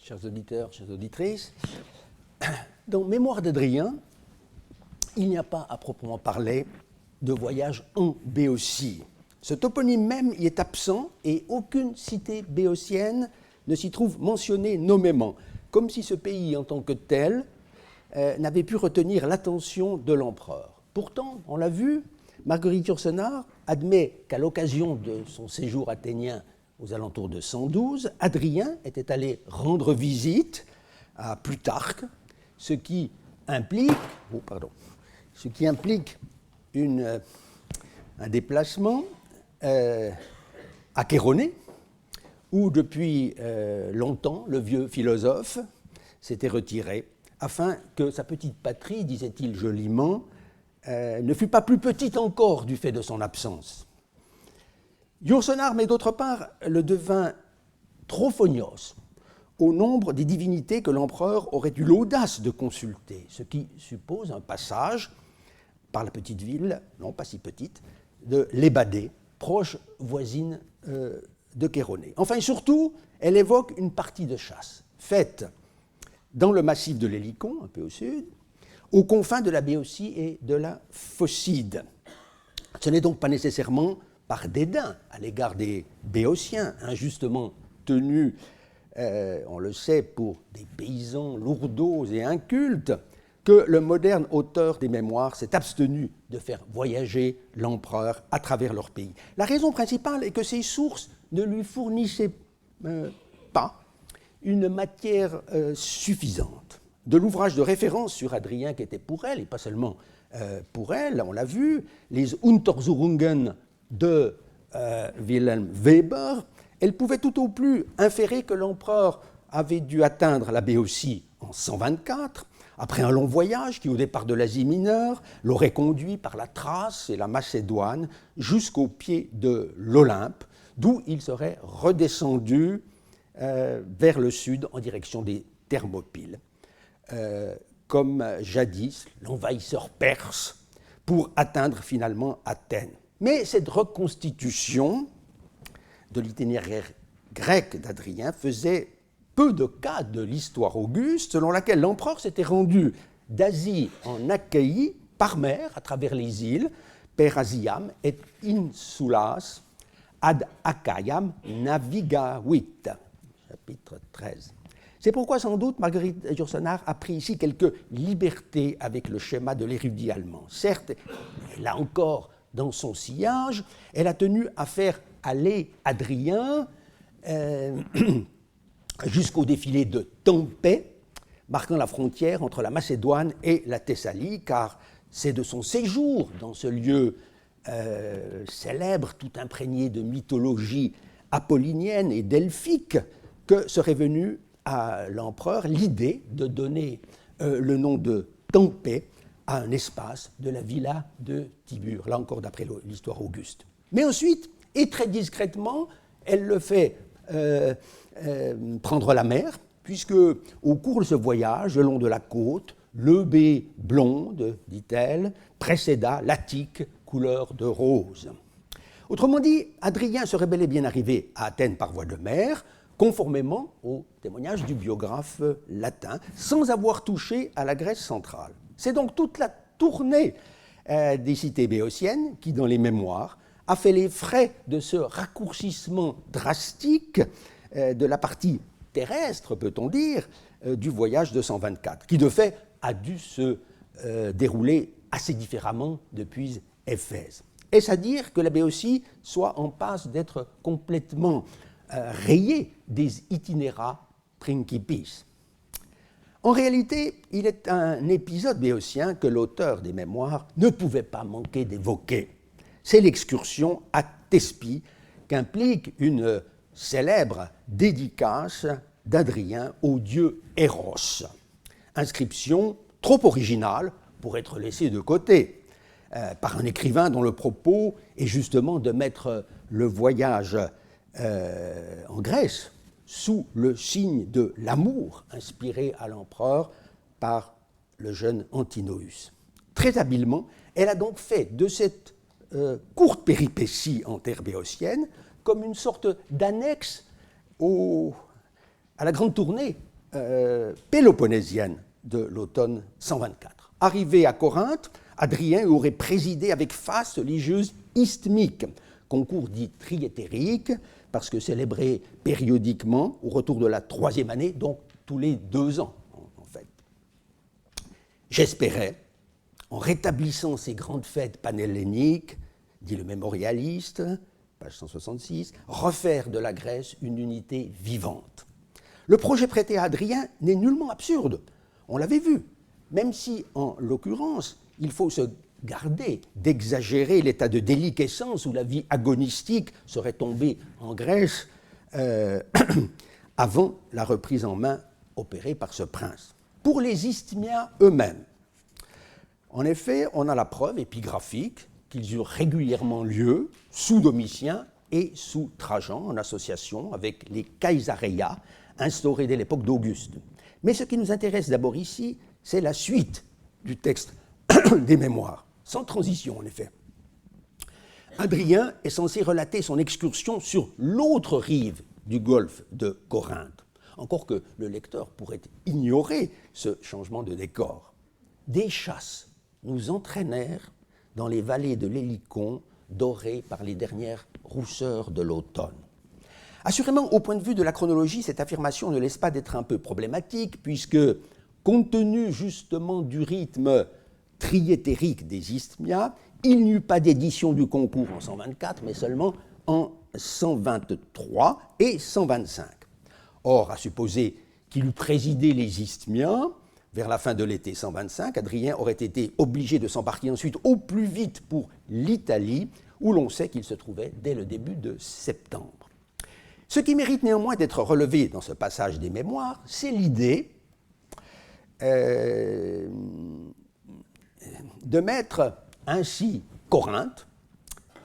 chers auditeurs, chères auditrices. Dans Mémoires d'Adrien, il n'y a pas à proprement parler de voyage en Béotie. Ce toponyme même y est absent et aucune cité béotienne ne s'y trouve mentionnée nommément, comme si ce pays en tant que tel n'avait pu retenir l'attention de l'empereur. Pourtant, on l'a vu, Marguerite Yourcenar admet qu'à l'occasion de son séjour athénien aux alentours de 112, Adrien était allé rendre visite à Plutarque, ce qui implique un déplacement à Chéronée, où depuis longtemps le vieux philosophe s'était retiré, afin que sa petite patrie, disait-il joliment, ne fût pas plus petite encore du fait de son absence. Yourcenar met d'autre part le devin Trophonios au nombre des divinités que l'empereur aurait eu l'audace de consulter, ce qui suppose un passage par la petite ville, non pas si petite, de Lébadée, proche voisine de Chéronée. Enfin et surtout, elle évoque une partie de chasse faite dans le massif de l'Hélicon, un peu au sud, aux confins de la Béotie et de la Phocide. Ce n'est donc pas nécessairement par dédain à l'égard des Béotiens, injustement tenus, on le sait, pour des paysans lourdeaux et incultes, que le moderne auteur des mémoires s'est abstenu de faire voyager l'empereur à travers leur pays. La raison principale est que ces sources ne lui fournissaient pas une matière suffisante. De l'ouvrage de référence sur Adrien qui était pour elle, et pas seulement pour elle, on l'a vu, les Untersuchungen de Wilhelm Weber, elle pouvait tout au plus inférer que l'empereur avait dû atteindre la Béotie en 124, après un long voyage qui, au départ de l'Asie mineure, l'aurait conduit par la Thrace et la Macédoine jusqu'au pied de l'Olympe, d'où il serait redescendu vers le sud en direction des Thermopyles, comme jadis l'envahisseur perse, pour atteindre finalement Athènes. Mais cette reconstitution de l'itinéraire grec d'Adrien faisait peu de cas de l'histoire auguste, selon laquelle l'empereur s'était rendu d'Asie en Achaïe par mer, à travers les îles, per Asiam et insulas ad Achaïam navigavit, chapitre 13. C'est pourquoi, sans doute, Marguerite Yourcenar a pris ici quelques libertés avec le schéma de l'érudit allemand. Certes, là encore, dans son sillage, elle a tenu à faire aller Adrien jusqu'au défilé de Tempé, marquant la frontière entre la Macédoine et la Thessalie, car c'est de son séjour dans ce lieu célèbre, tout imprégné de mythologie apollinienne et delphique, que serait venue à l'empereur l'idée de donner le nom de Tempé à un espace de la villa de Tibur, là encore d'après l'histoire auguste. Mais ensuite, et très discrètement, elle le fait prendre la mer, puisque au cours de ce voyage, le long de la côte, le baie blonde, dit-elle, précéda l'Attique couleur de rose. Autrement dit, Adrien serait bel et bien arrivé à Athènes par voie de mer, conformément au témoignage du biographe latin, sans avoir touché à la Grèce centrale. C'est donc toute la tournée des cités béotiennes qui, dans les mémoires, a fait les frais de ce raccourcissement drastique de la partie terrestre, peut-on dire, du voyage de 124, qui de fait a dû se dérouler assez différemment depuis Éphèse. Est-ce à dire que la Béotie soit en passe d'être complètement rayée des itinera principis? En réalité, il est un épisode béotien que l'auteur des mémoires ne pouvait pas manquer d'évoquer. C'est l'excursion à Thespie qu'implique une célèbre dédicace d'Adrien au dieu Eros. Inscription trop originale pour être laissée de côté par un écrivain dont le propos est justement de mettre le voyage en Grèce sous le signe de l'amour inspiré à l'empereur par le jeune Antinoüs. Très habilement, elle a donc fait de cette courte péripétie en terre béotienne comme une sorte d'annexe à la grande tournée péloponnésienne de l'automne 124. Arrivé à Corinthe, Hadrien aurait présidé avec face les Jeux isthmiques, concours dit triétérique, parce que célébré périodiquement au retour de la 3e année, donc tous les 2 ans, en fait. J'espérais, en rétablissant ces grandes fêtes panhelléniques, dit le mémorialiste, page 166, refaire de la Grèce une unité vivante. Le projet prêté à Hadrien n'est nullement absurde, on l'avait vu, même si, en l'occurrence, il faut se garder d'exagérer l'état de déliquescence où la vie agonistique serait tombée en Grèce avant la reprise en main opérée par ce prince. Pour les Isthmiens eux-mêmes, en effet, on a la preuve épigraphique qu'ils eurent régulièrement lieu sous Domitien et sous Trajan, en association avec les Caesareia, instaurés dès l'époque d'Auguste. Mais ce qui nous intéresse d'abord ici, c'est la suite du texte des mémoires, sans transition en effet. Hadrien est censé relater son excursion sur l'autre rive du golfe de Corinthe, encore que le lecteur pourrait ignorer ce changement de décor. Des chasses nous entraînèrent dans les vallées de l'Hélicon, dorées par les dernières rousseurs de l'automne. Assurément, au point de vue de la chronologie, cette affirmation ne laisse pas d'être un peu problématique, puisque, compte tenu justement du rythme triétérique des Isthmias, il n'y eut pas d'édition du concours en 124, mais seulement en 123 et 125. Or, à supposer qu'il eût présidé les Isthmias, vers la fin de l'été 125, Hadrien aurait été obligé de s'embarquer ensuite au plus vite pour l'Italie, où l'on sait qu'il se trouvait dès le début de septembre. Ce qui mérite néanmoins d'être relevé dans ce passage des mémoires, c'est l'idée de mettre ainsi Corinthe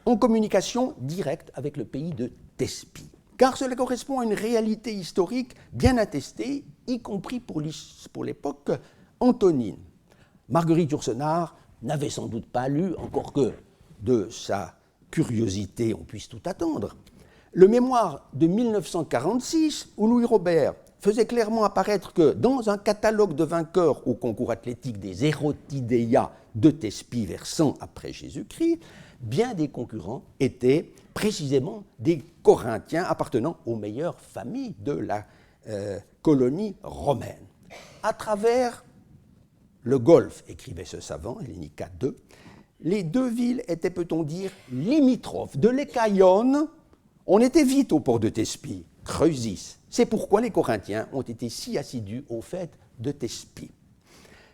en communication directe avec le pays de Thespie, car cela correspond à une réalité historique bien attestée, y compris pour l'époque antonine. Marguerite Yourcenar n'avait sans doute pas lu, encore que de sa curiosité on puisse tout attendre, le mémoire de 1946 où Louis Robert faisait clairement apparaître que dans un catalogue de vainqueurs au concours athlétique des Erotideia de Thespie vers 100 après Jésus-Christ, bien des concurrents étaient précisément des Corinthiens appartenant aux meilleures familles de la colonie romaine. À travers le Golfe, écrivait ce savant, Hellénica II, les deux villes étaient, peut-on dire, limitrophes. De l'Écaïone, on était vite au port de Thespie, Creusis. C'est pourquoi les Corinthiens ont été si assidus aux fêtes de Thespie.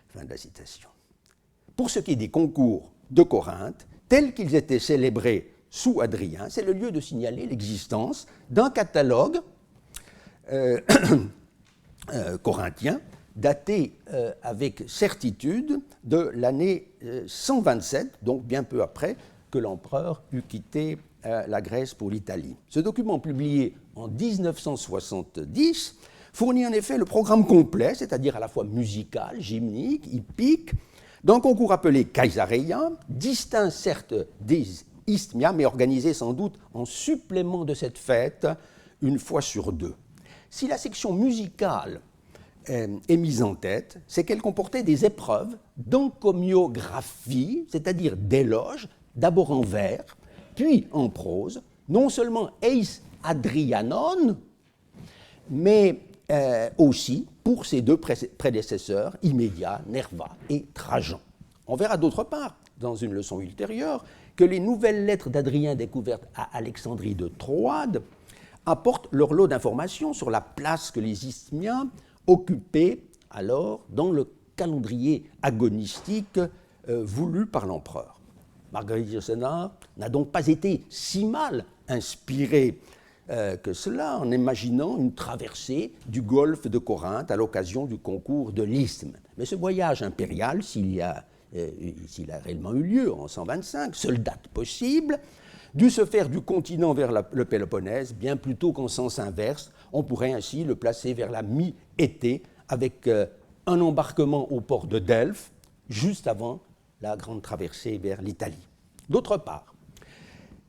Fin de la citation. Pour ce qui est des concours de Corinthe, tels qu'ils étaient célébrés sous Hadrien, c'est le lieu de signaler l'existence d'un catalogue corinthien daté avec certitude de l'année 127, donc bien peu après que l'empereur eut quitté la Grèce pour l'Italie. Ce document, publié en 1970, fournit en effet le programme complet, c'est-à-dire à la fois musical, gymnique, hippique, d'un concours appelé Caesareia, distinct certes des Isthmias, mais organisé sans doute en supplément de cette fête une fois sur deux. Si la section musicale est mise en tête, c'est qu'elle comportait des épreuves d'encomiographie, c'est-à-dire d'éloges, d'abord en vers, puis en prose, non seulement eis Hadrianon, mais aussi pour ses deux prédécesseurs immédiats, Nerva et Trajan. On verra d'autre part, dans une leçon ultérieure, que les nouvelles lettres d'Hadrien découvertes à Alexandrie de Troade apportent leur lot d'informations sur la place que les Isthmiens occupaient alors dans le calendrier agonistique voulu par l'empereur. Marguerite Yourcenar n'a donc pas été si mal inspirée que cela en imaginant une traversée du golfe de Corinthe à l'occasion du concours de l'Isthme. Mais ce voyage impérial, s'il a réellement eu lieu en 125, seule date possible, dut se faire du continent vers le Péloponnèse, bien plutôt qu'en sens inverse. On pourrait ainsi le placer vers la mi-été, avec un embarquement au port de Delphes, juste avant la grande traversée vers l'Italie. D'autre part,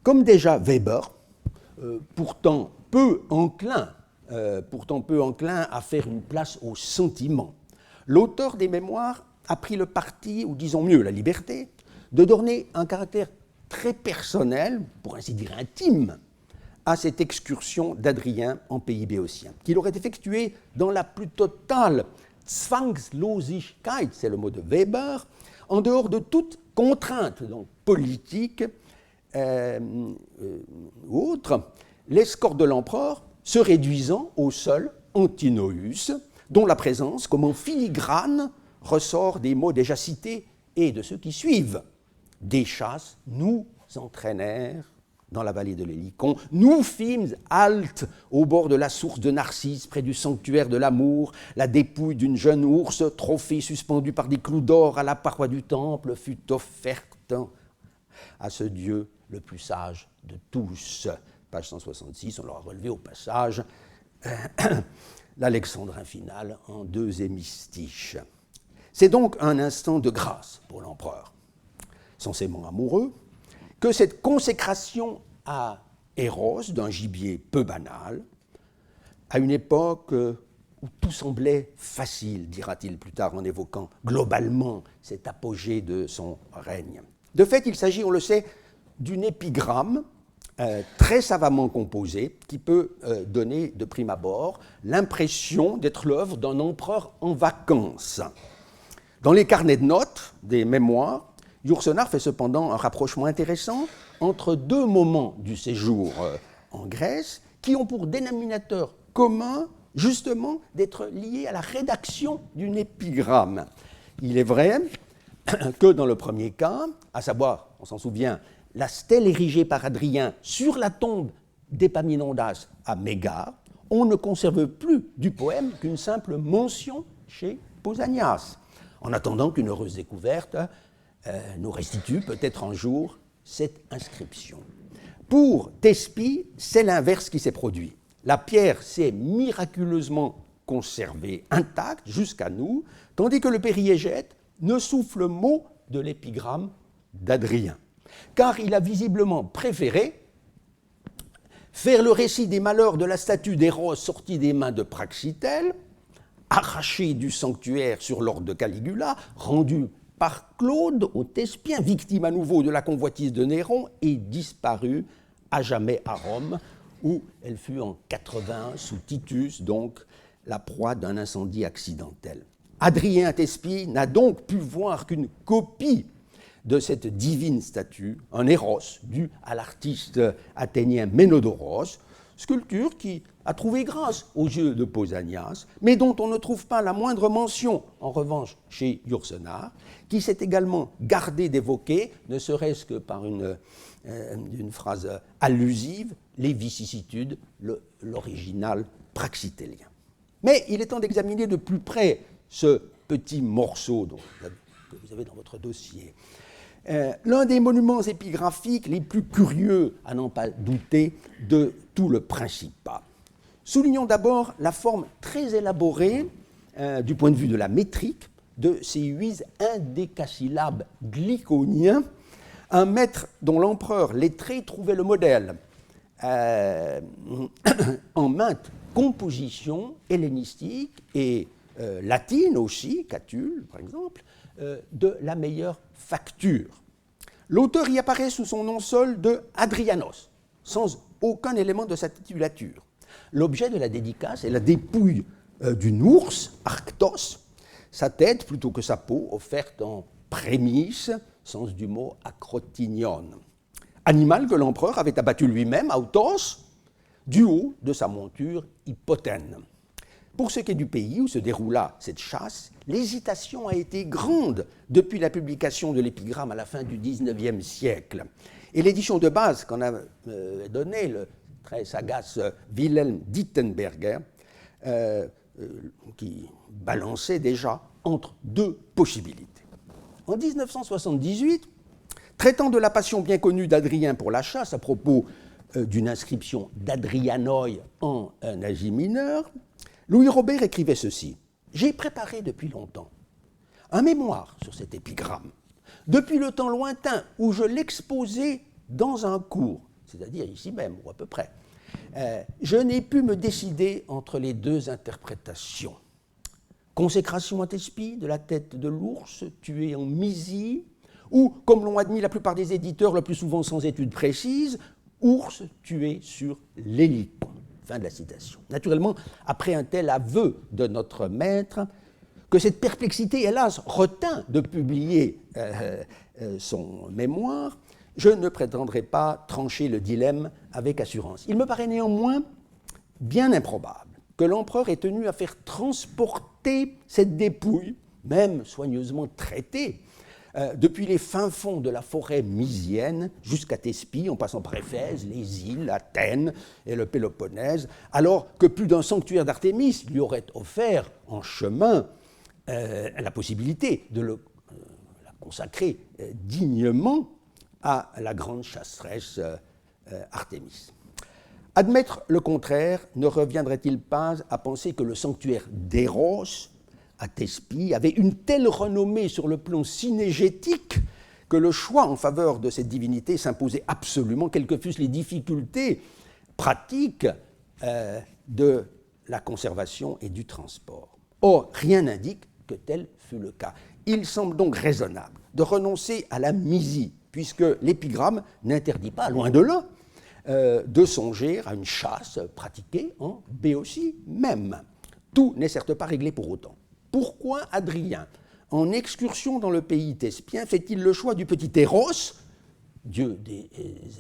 comme déjà Weber, pourtant peu enclin pourtant peu enclin à faire une place au sentiment. L'auteur des mémoires a pris le parti, ou disons mieux la liberté, de donner un caractère très personnel, pour ainsi dire intime, à cette excursion d'Adrien en pays béotien, qu'il aurait effectuée dans la plus totale Zwangslosigkeit, c'est le mot de Weber, en dehors de toute contrainte donc, politique ou autre, l'escorte de l'empereur se réduisant au seul Antinoüs, dont la présence, comme en filigrane, ressort des mots déjà cités et de ceux qui suivent. Des chasses nous entraînèrent dans la vallée de l'Hélicon, nous fîmes halte au bord de la source de Narcisse, près du sanctuaire de l'amour, la dépouille d'une jeune ours, trophée suspendu par des clous d'or à la paroi du temple, fut offerte à ce Dieu le plus sage de tous. Page 166, on l'aura relevé au passage, l'Alexandrin final en 2 hémistiches. C'est donc un instant de grâce pour l'empereur, censément amoureux, que cette consécration à Eros d'un gibier peu banal, à une époque où tout semblait facile, dira-t-il plus tard en évoquant globalement cet apogée de son règne. De fait, il s'agit, on le sait, d'une épigramme très savamment composée qui peut donner de prime abord l'impression d'être l'œuvre d'un empereur en vacances. Dans les carnets de notes des mémoires, Yourcenar fait cependant un rapprochement intéressant entre 2 moments du séjour en Grèce qui ont pour dénominateur commun justement d'être liés à la rédaction d'une épigramme. Il est vrai que dans le premier cas, à savoir, on s'en souvient, la stèle érigée par Adrien sur la tombe d'Épaminondas à Mégare, on ne conserve plus du poème qu'une simple mention chez Pausanias, en attendant qu'une heureuse découverte nous restitue peut-être un jour cette inscription. Pour Thespie, c'est l'inverse qui s'est produit. La pierre s'est miraculeusement conservée intacte jusqu'à nous, tandis que le périégète ne souffle mot de l'épigramme d'Adrien. Car il a visiblement préféré faire le récit des malheurs de la statue d'Héros sortie des mains de Praxitèle, arrachée du sanctuaire sur l'ordre de Caligula, rendue par Claude au Thespien, victime à nouveau de la convoitise de Néron, et disparue à jamais à Rome, où elle fut en 81 sous Titus, donc la proie d'un incendie accidentel. Adrien Thespie n'a donc pu voir qu'une copie de cette divine statue, un Héros dû à l'artiste athénien Ménodoros, sculpture qui a trouvé grâce aux yeux de Pausanias, mais dont on ne trouve pas la moindre mention, en revanche, chez Yourcenar, qui s'est également gardé d'évoquer, ne serait-ce que par une phrase allusive, les vicissitudes, l'original praxitélien. Mais il est temps d'examiner de plus près ce petit morceau que vous avez dans votre dossier. L'un des monuments épigraphiques les plus curieux, à n'en pas douter, de tout le Principat. Soulignons d'abord la forme très élaborée, du point de vue de la métrique, de ces 8 indécasyllabes glyconiens, un maître dont l'empereur lettré trouvait le modèle en maintes compositions hellénistiques et latines aussi, Catulle par exemple, de la meilleure facture. L'auteur y apparaît sous son nom seul de Adrianos, sans aucun élément de sa titulature. L'objet de la dédicace est la dépouille d'une ours, Arctos, sa tête plutôt que sa peau, offerte en prémisse, sens du mot acrotinion. Animal que l'empereur avait abattu lui-même, autos, du haut de sa monture Hippotène. Pour ce qui est du pays où se déroula cette chasse, l'hésitation a été grande depuis la publication de l'épigramme à la fin du XIXe siècle. Et l'édition de base qu'en a donnée le très sagace Wilhelm Dittenberger, qui balançait déjà entre 2 possibilités. En 1978, traitant de la passion bien connue d'Adrien pour la chasse à propos d'une inscription d'Adrianoi en Asie mineure, Louis Robert écrivait ceci: « J'ai préparé depuis longtemps un mémoire sur cet épigramme, depuis le temps lointain où je l'exposais dans un cours, c'est-à-dire ici même, ou à peu près, Je n'ai pu me décider entre les deux interprétations. Consécration à Thespie de la tête de l'ours tué en Mysie, ou, comme l'ont admis la plupart des éditeurs, le plus souvent sans études précises, ours tué sur l'Hélicon. Fin de la citation. Naturellement, après un tel aveu de notre maître, que cette perplexité, hélas, retint de publier son mémoire, je ne prétendrai pas trancher le dilemme avec assurance. Il me paraît néanmoins bien improbable que l'empereur ait tenu à faire transporter cette dépouille, même soigneusement traitée, depuis les fins fonds de la forêt mysienne jusqu'à Thespie, en passant par Éphèse, les îles, Athènes et le Péloponnèse, alors que plus d'un sanctuaire d'Artémis lui aurait offert en chemin la possibilité de la consacrer dignement à la grande chasseresse Artémis. Admettre le contraire ne reviendrait-il pas à penser que le sanctuaire d'Éros à Thespie avait une telle renommée sur le plan synégétique que le choix en faveur de cette divinité s'imposait absolument, quelles que fussent les difficultés pratiques de la conservation et du transport. Or, rien n'indique que tel fut le cas. Il semble donc raisonnable de renoncer à la Mysie, puisque l'épigramme n'interdit pas, loin de là, de songer à une chasse pratiquée en Béotie même. Tout n'est certes pas réglé pour autant. Pourquoi Adrien, en excursion dans le pays thespien, fait-il le choix du petit Éros, dieu des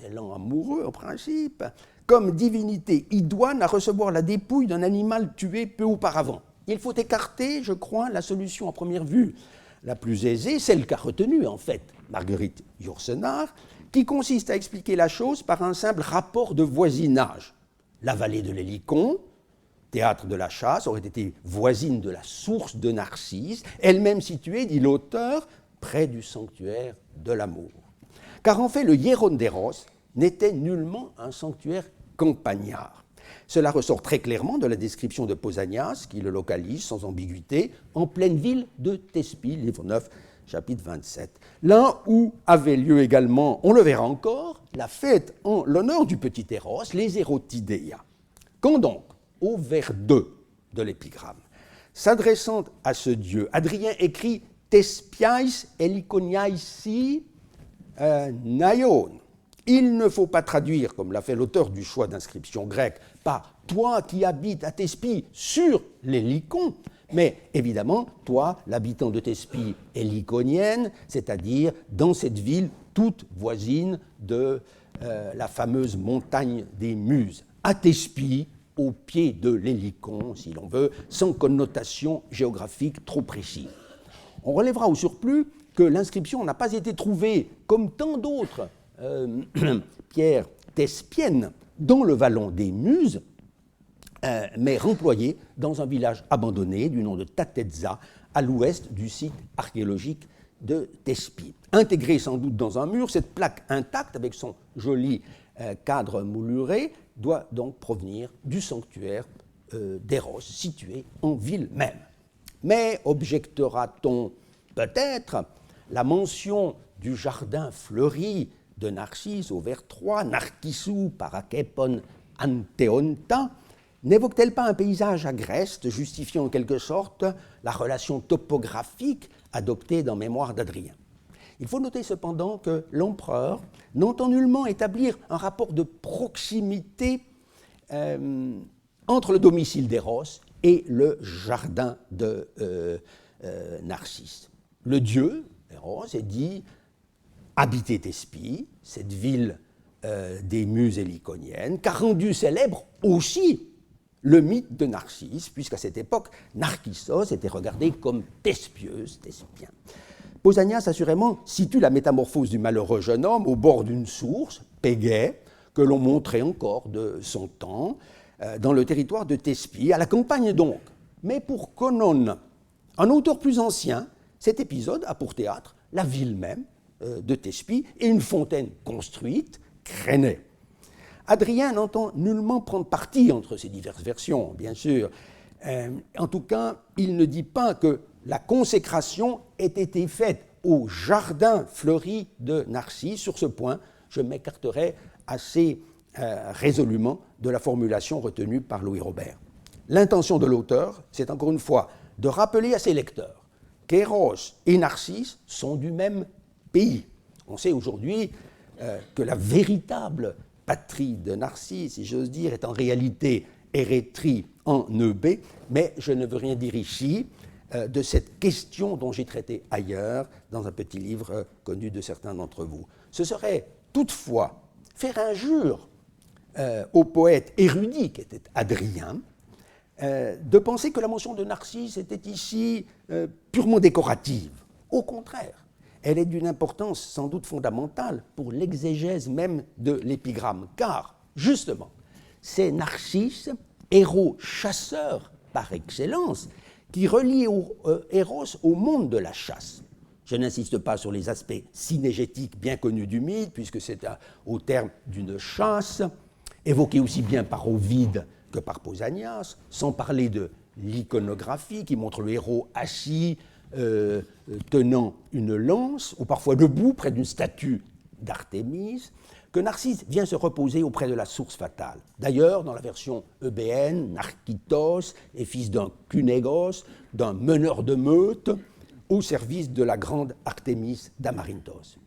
élans amoureux en principe, comme divinité idoine à recevoir la dépouille d'un animal tué peu auparavant? Il faut écarter, je crois, la solution à première vue la plus aisée, celle qu'a retenue en fait Marguerite Yourcenar, qui consiste à expliquer la chose par un simple rapport de voisinage. La vallée de l'Hélicon, théâtre de la chasse, aurait été voisine de la source de Narcisse, elle-même située, dit l'auteur, près du sanctuaire de l'amour. Car en fait, le Hieron d'Éros n'était nullement un sanctuaire campagnard. Cela ressort très clairement de la description de Pausanias, qui le localise sans ambiguïté en pleine ville de Thespie, livre 9, chapitre 27. Là où avait lieu également, on le verra encore, la fête en l'honneur du petit Éros, les Érotidéia. Quand donc, au vers 2 de l'épigramme, s'adressant à ce dieu, Adrien écrit Thespiais heliconiaisi naion. Il ne faut pas traduire, comme l'a fait l'auteur du choix d'inscription grecque, par « toi qui habites à Thespie sur l'Hélicon », mais évidemment, toi, l'habitant de Thespie héliconienne, c'est-à-dire dans cette ville toute voisine de la fameuse montagne des Muses, à Thespie, au pied de l'Hélicon, si l'on veut, sans connotation géographique trop précise. On relèvera au surplus que l'inscription n'a pas été trouvée, comme tant d'autres pierres thespiennes, dans le vallon des Muses, mais remployée dans un village abandonné du nom de Tatetza, à l'ouest du site archéologique de Thespie. Intégrée sans doute dans un mur, cette plaque intacte, avec son joli cadre mouluré, doit donc provenir du sanctuaire d'Éros, situé en ville même. Mais, objectera-t-on peut-être, la mention du jardin fleuri de Narcisse au vers 3, Narcissou parakepon anteonta, n'évoque-t-elle pas un paysage agreste justifiant en quelque sorte la relation topographique adoptée dans Mémoire d'Adrien? Il faut noter cependant que l'empereur n'entend nullement établir un rapport de proximité entre le domicile d'Éros et le jardin de Narcisse. Le dieu, Éros, est dit habiter Thespie, cette ville des Muses héliconiennes, qu'a rendu célèbre aussi le mythe de Narcisse, puisqu'à cette époque, Narcissos était regardé comme thespieuse, thespien. Pausanias, assurément, situe la métamorphose du malheureux jeune homme au bord d'une source, Pégée, que l'on montrait encore de son temps, dans le territoire de Thespie, à la campagne donc. Mais pour Conon, un auteur plus ancien, cet épisode a pour théâtre la ville même de Thespie et une fontaine construite, Crénée. Adrien n'entend nullement prendre parti entre ces diverses versions, bien sûr. En tout cas, il ne dit pas que la consécration ait été faite au jardin fleuri de Narcisse. Sur ce point, je m'écarterai assez résolument de la formulation retenue par Louis Robert. L'intention de l'auteur, c'est encore une fois de rappeler à ses lecteurs qu'Éros et Narcisse sont du même pays. On sait aujourd'hui que la véritable patrie de Narcisse, si j'ose dire, est en réalité Érétrie en Eubée, mais je ne veux rien dire ici de cette question dont j'ai traité ailleurs dans un petit livre connu de certains d'entre vous. Ce serait toutefois faire injure au poète érudit qui était Hadrien de penser que la mention de Narcisse était ici purement décorative. Au contraire, elle est d'une importance sans doute fondamentale pour l'exégèse même de l'épigramme, car justement, c'est Narcisse, héros chasseur par excellence, qui relie Éros au monde de la chasse. Je n'insiste pas sur les aspects synégétiques bien connus du mythe, puisque c'est au terme d'une chasse, évoqué aussi bien par Ovide que par Pausanias, sans parler de l'iconographie qui montre le héros assis, tenant une lance, ou parfois debout près d'une statue d'Artémis, que Narcisse vient se reposer auprès de la source fatale. D'ailleurs, dans la version eubéenne, Narchitos est fils d'un Cunégos, d'un meneur de meute, au service de la grande Artémis d'Amarinthos.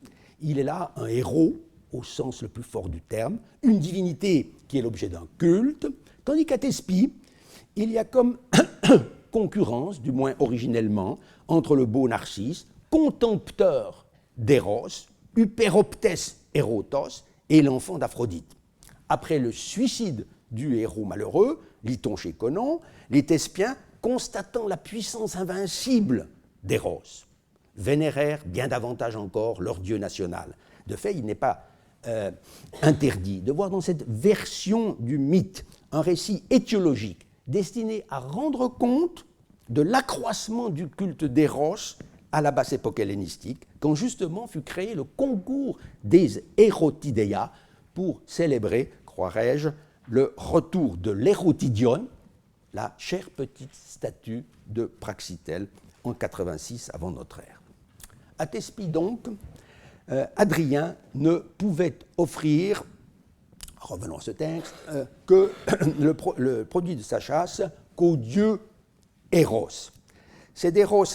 Il est là un héros, au sens le plus fort du terme, une divinité qui est l'objet d'un culte, tandis qu'à Thespie, il y a comme concurrence, du moins originellement, entre le beau Narcisse, contempteur d'Éros, Upéroptès Érotos, et l'enfant d'Aphrodite. Après le suicide du héros malheureux, lit-on chez Conon, les Thespiens, constatant la puissance invincible d'Éros, vénérèrent bien davantage encore leur dieu national. De fait, il n'est pas interdit de voir dans cette version du mythe un récit étiologique destiné à rendre compte de l'accroissement du culte d'Éros à la basse époque hellénistique, quand justement fut créé le concours des Hérotidéas pour célébrer, croirais-je, le retour de l'Hérotidion, la chère petite statue de Praxitèle en 86 avant notre ère. À Thespie donc, Hadrien ne pouvait offrir, revenons à ce texte, que le produit de sa chasse qu'au dieu Éros. C'est d'Éros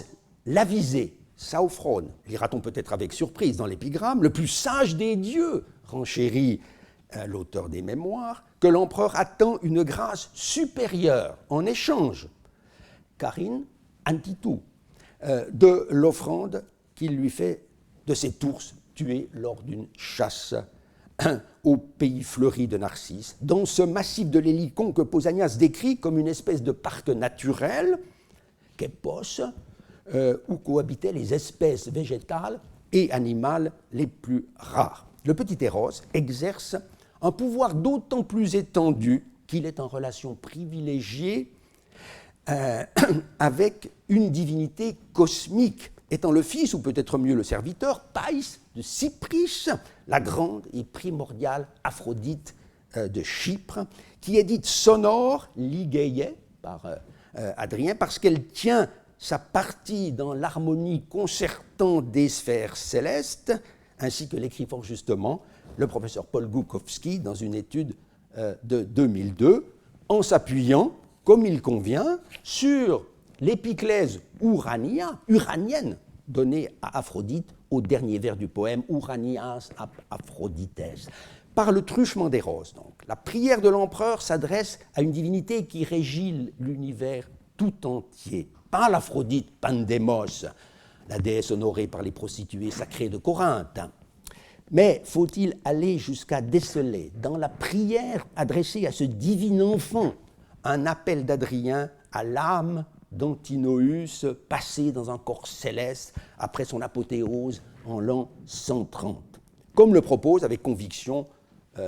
l'avisé, Sauphrone, lira-t-on peut-être avec surprise dans l'épigramme, le plus sage des dieux, renchérit l'auteur des mémoires, que l'empereur attend une grâce supérieure en échange, Carine Antitou, de l'offrande qu'il lui fait de cet ours tué lors d'une chasse au pays fleuri de Narcisse, dans ce massif de l'Hélicon que Pausanias décrit comme une espèce de parc naturel, Képos, où cohabitaient les espèces végétales et animales les plus rares. Le petit Éros exerce un pouvoir d'autant plus étendu qu'il est en relation privilégiée avec une divinité cosmique, étant le fils, ou peut-être mieux le serviteur, Thaïs de Cypris, la grande et primordiale Aphrodite de Chypre, qui est dite sonore, ligéié par Hadrien, parce qu'elle tient sa partie dans l'harmonie concertante des sphères célestes, ainsi que l'écrit fort justement le professeur Paul Goukowski dans une étude de 2002, en s'appuyant, comme il convient, sur l'épiclèse uranienne donnée à Aphrodite au dernier vers du poème Uranias ap Aphrodites. Par le truchement d'Éros, donc, la prière de l'empereur s'adresse à une divinité qui régit l'univers tout entier, pas l'Aphrodite Pandémos, la déesse honorée par les prostituées sacrées de Corinthe. Mais faut-il aller jusqu'à déceler dans la prière adressée à ce divin enfant un appel d'Hadrien à l'âme d'Antinoüs passé dans un corps céleste après son apothéose en l'an 130, comme le propose avec conviction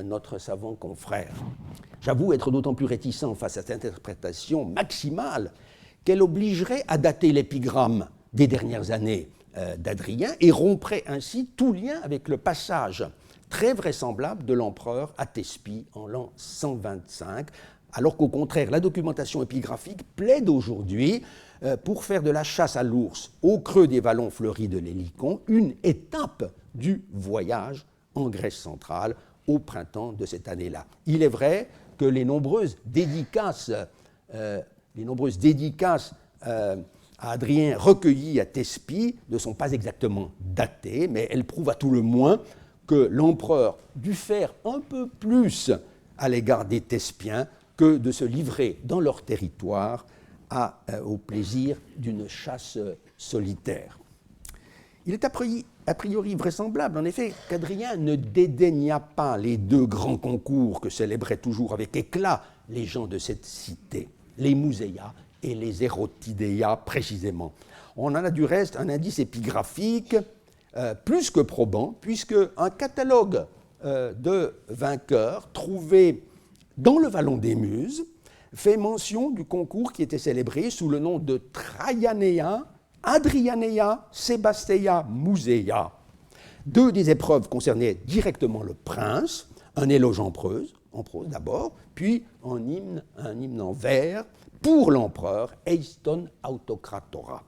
notre savant confrère. J'avoue être d'autant plus réticent face à cette interprétation maximale qu'elle obligerait à dater l'épigramme des dernières années d'Hadrien et romprait ainsi tout lien avec le passage très vraisemblable de l'empereur à Thespie en l'an 125, alors qu'au contraire, la documentation épigraphique plaide aujourd'hui pour faire de la chasse à l'ours au creux des vallons fleuris de l'Hélicon une étape du voyage en Grèce centrale, au printemps de cette année-là. Il est vrai que les nombreuses dédicaces à Adrien recueillies à Thespie ne sont pas exactement datées, mais elles prouvent à tout le moins que l'empereur dut faire un peu plus à l'égard des Thespiens que de se livrer dans leur territoire au plaisir d'une chasse solitaire. Il est a priori vraisemblable, en effet, qu'Adrien ne dédaigna pas les deux grands concours que célébraient toujours avec éclat les gens de cette cité, les Museia et les Erotideia précisément. On en a du reste un indice épigraphique plus que probant, puisque un catalogue de vainqueurs trouvé dans le Vallon des Muses fait mention du concours qui était célébré sous le nom de Traianea, Adrianea, Sebasteia, Museia. Deux des épreuves concernaient directement le prince, un éloge en prose d'abord, puis un hymne en vers pour l'empereur, Eiston Autocratora.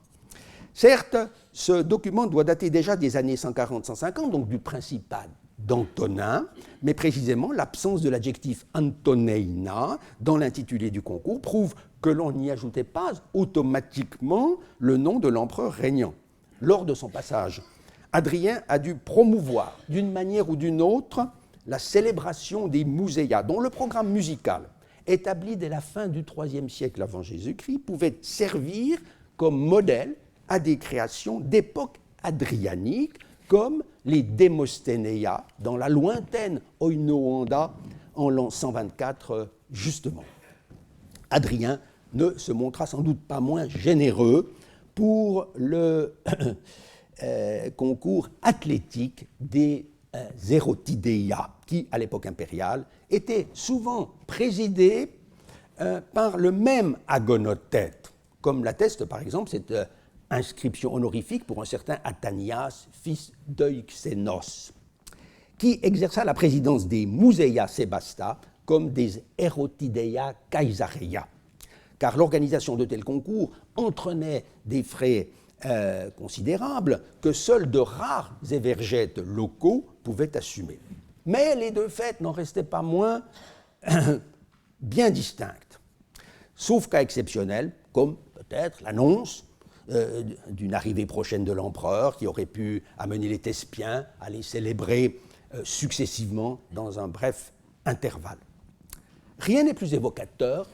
Certes, ce document doit dater déjà des années 140-150, donc du principat d'Antonin, mais précisément l'absence de l'adjectif Antoneina dans l'intitulé du concours prouve que l'on n'y ajoutait pas automatiquement le nom de l'empereur régnant. Lors de son passage, Adrien a dû promouvoir d'une manière ou d'une autre la célébration des Museia, dont le programme musical, établi dès la fin du IIIe siècle avant Jésus-Christ, pouvait servir comme modèle à des créations d'époque adrianique, comme les Demostheneia dans la lointaine Oinoanda en l'an 124 justement. Adrien ne se montra sans doute pas moins généreux pour le concours athlétique des Erotideia, qui, à l'époque impériale, était souvent présidé par le même agonothète, comme l'atteste par exemple cette inscription honorifique pour un certain Athanias, fils d'Euxénos, qui exerça la présidence des Museia Sebasta comme des Erotideia Caesareia, car l'organisation de tels concours entraînait des frais considérables que seuls de rares évergètes locaux pouvaient assumer. Mais les deux fêtes n'en restaient pas moins bien distinctes, sauf cas exceptionnels, comme peut-être l'annonce d'une arrivée prochaine de l'empereur qui aurait pu amener les Thespiens à les célébrer successivement dans un bref intervalle. Rien n'est plus évocateur,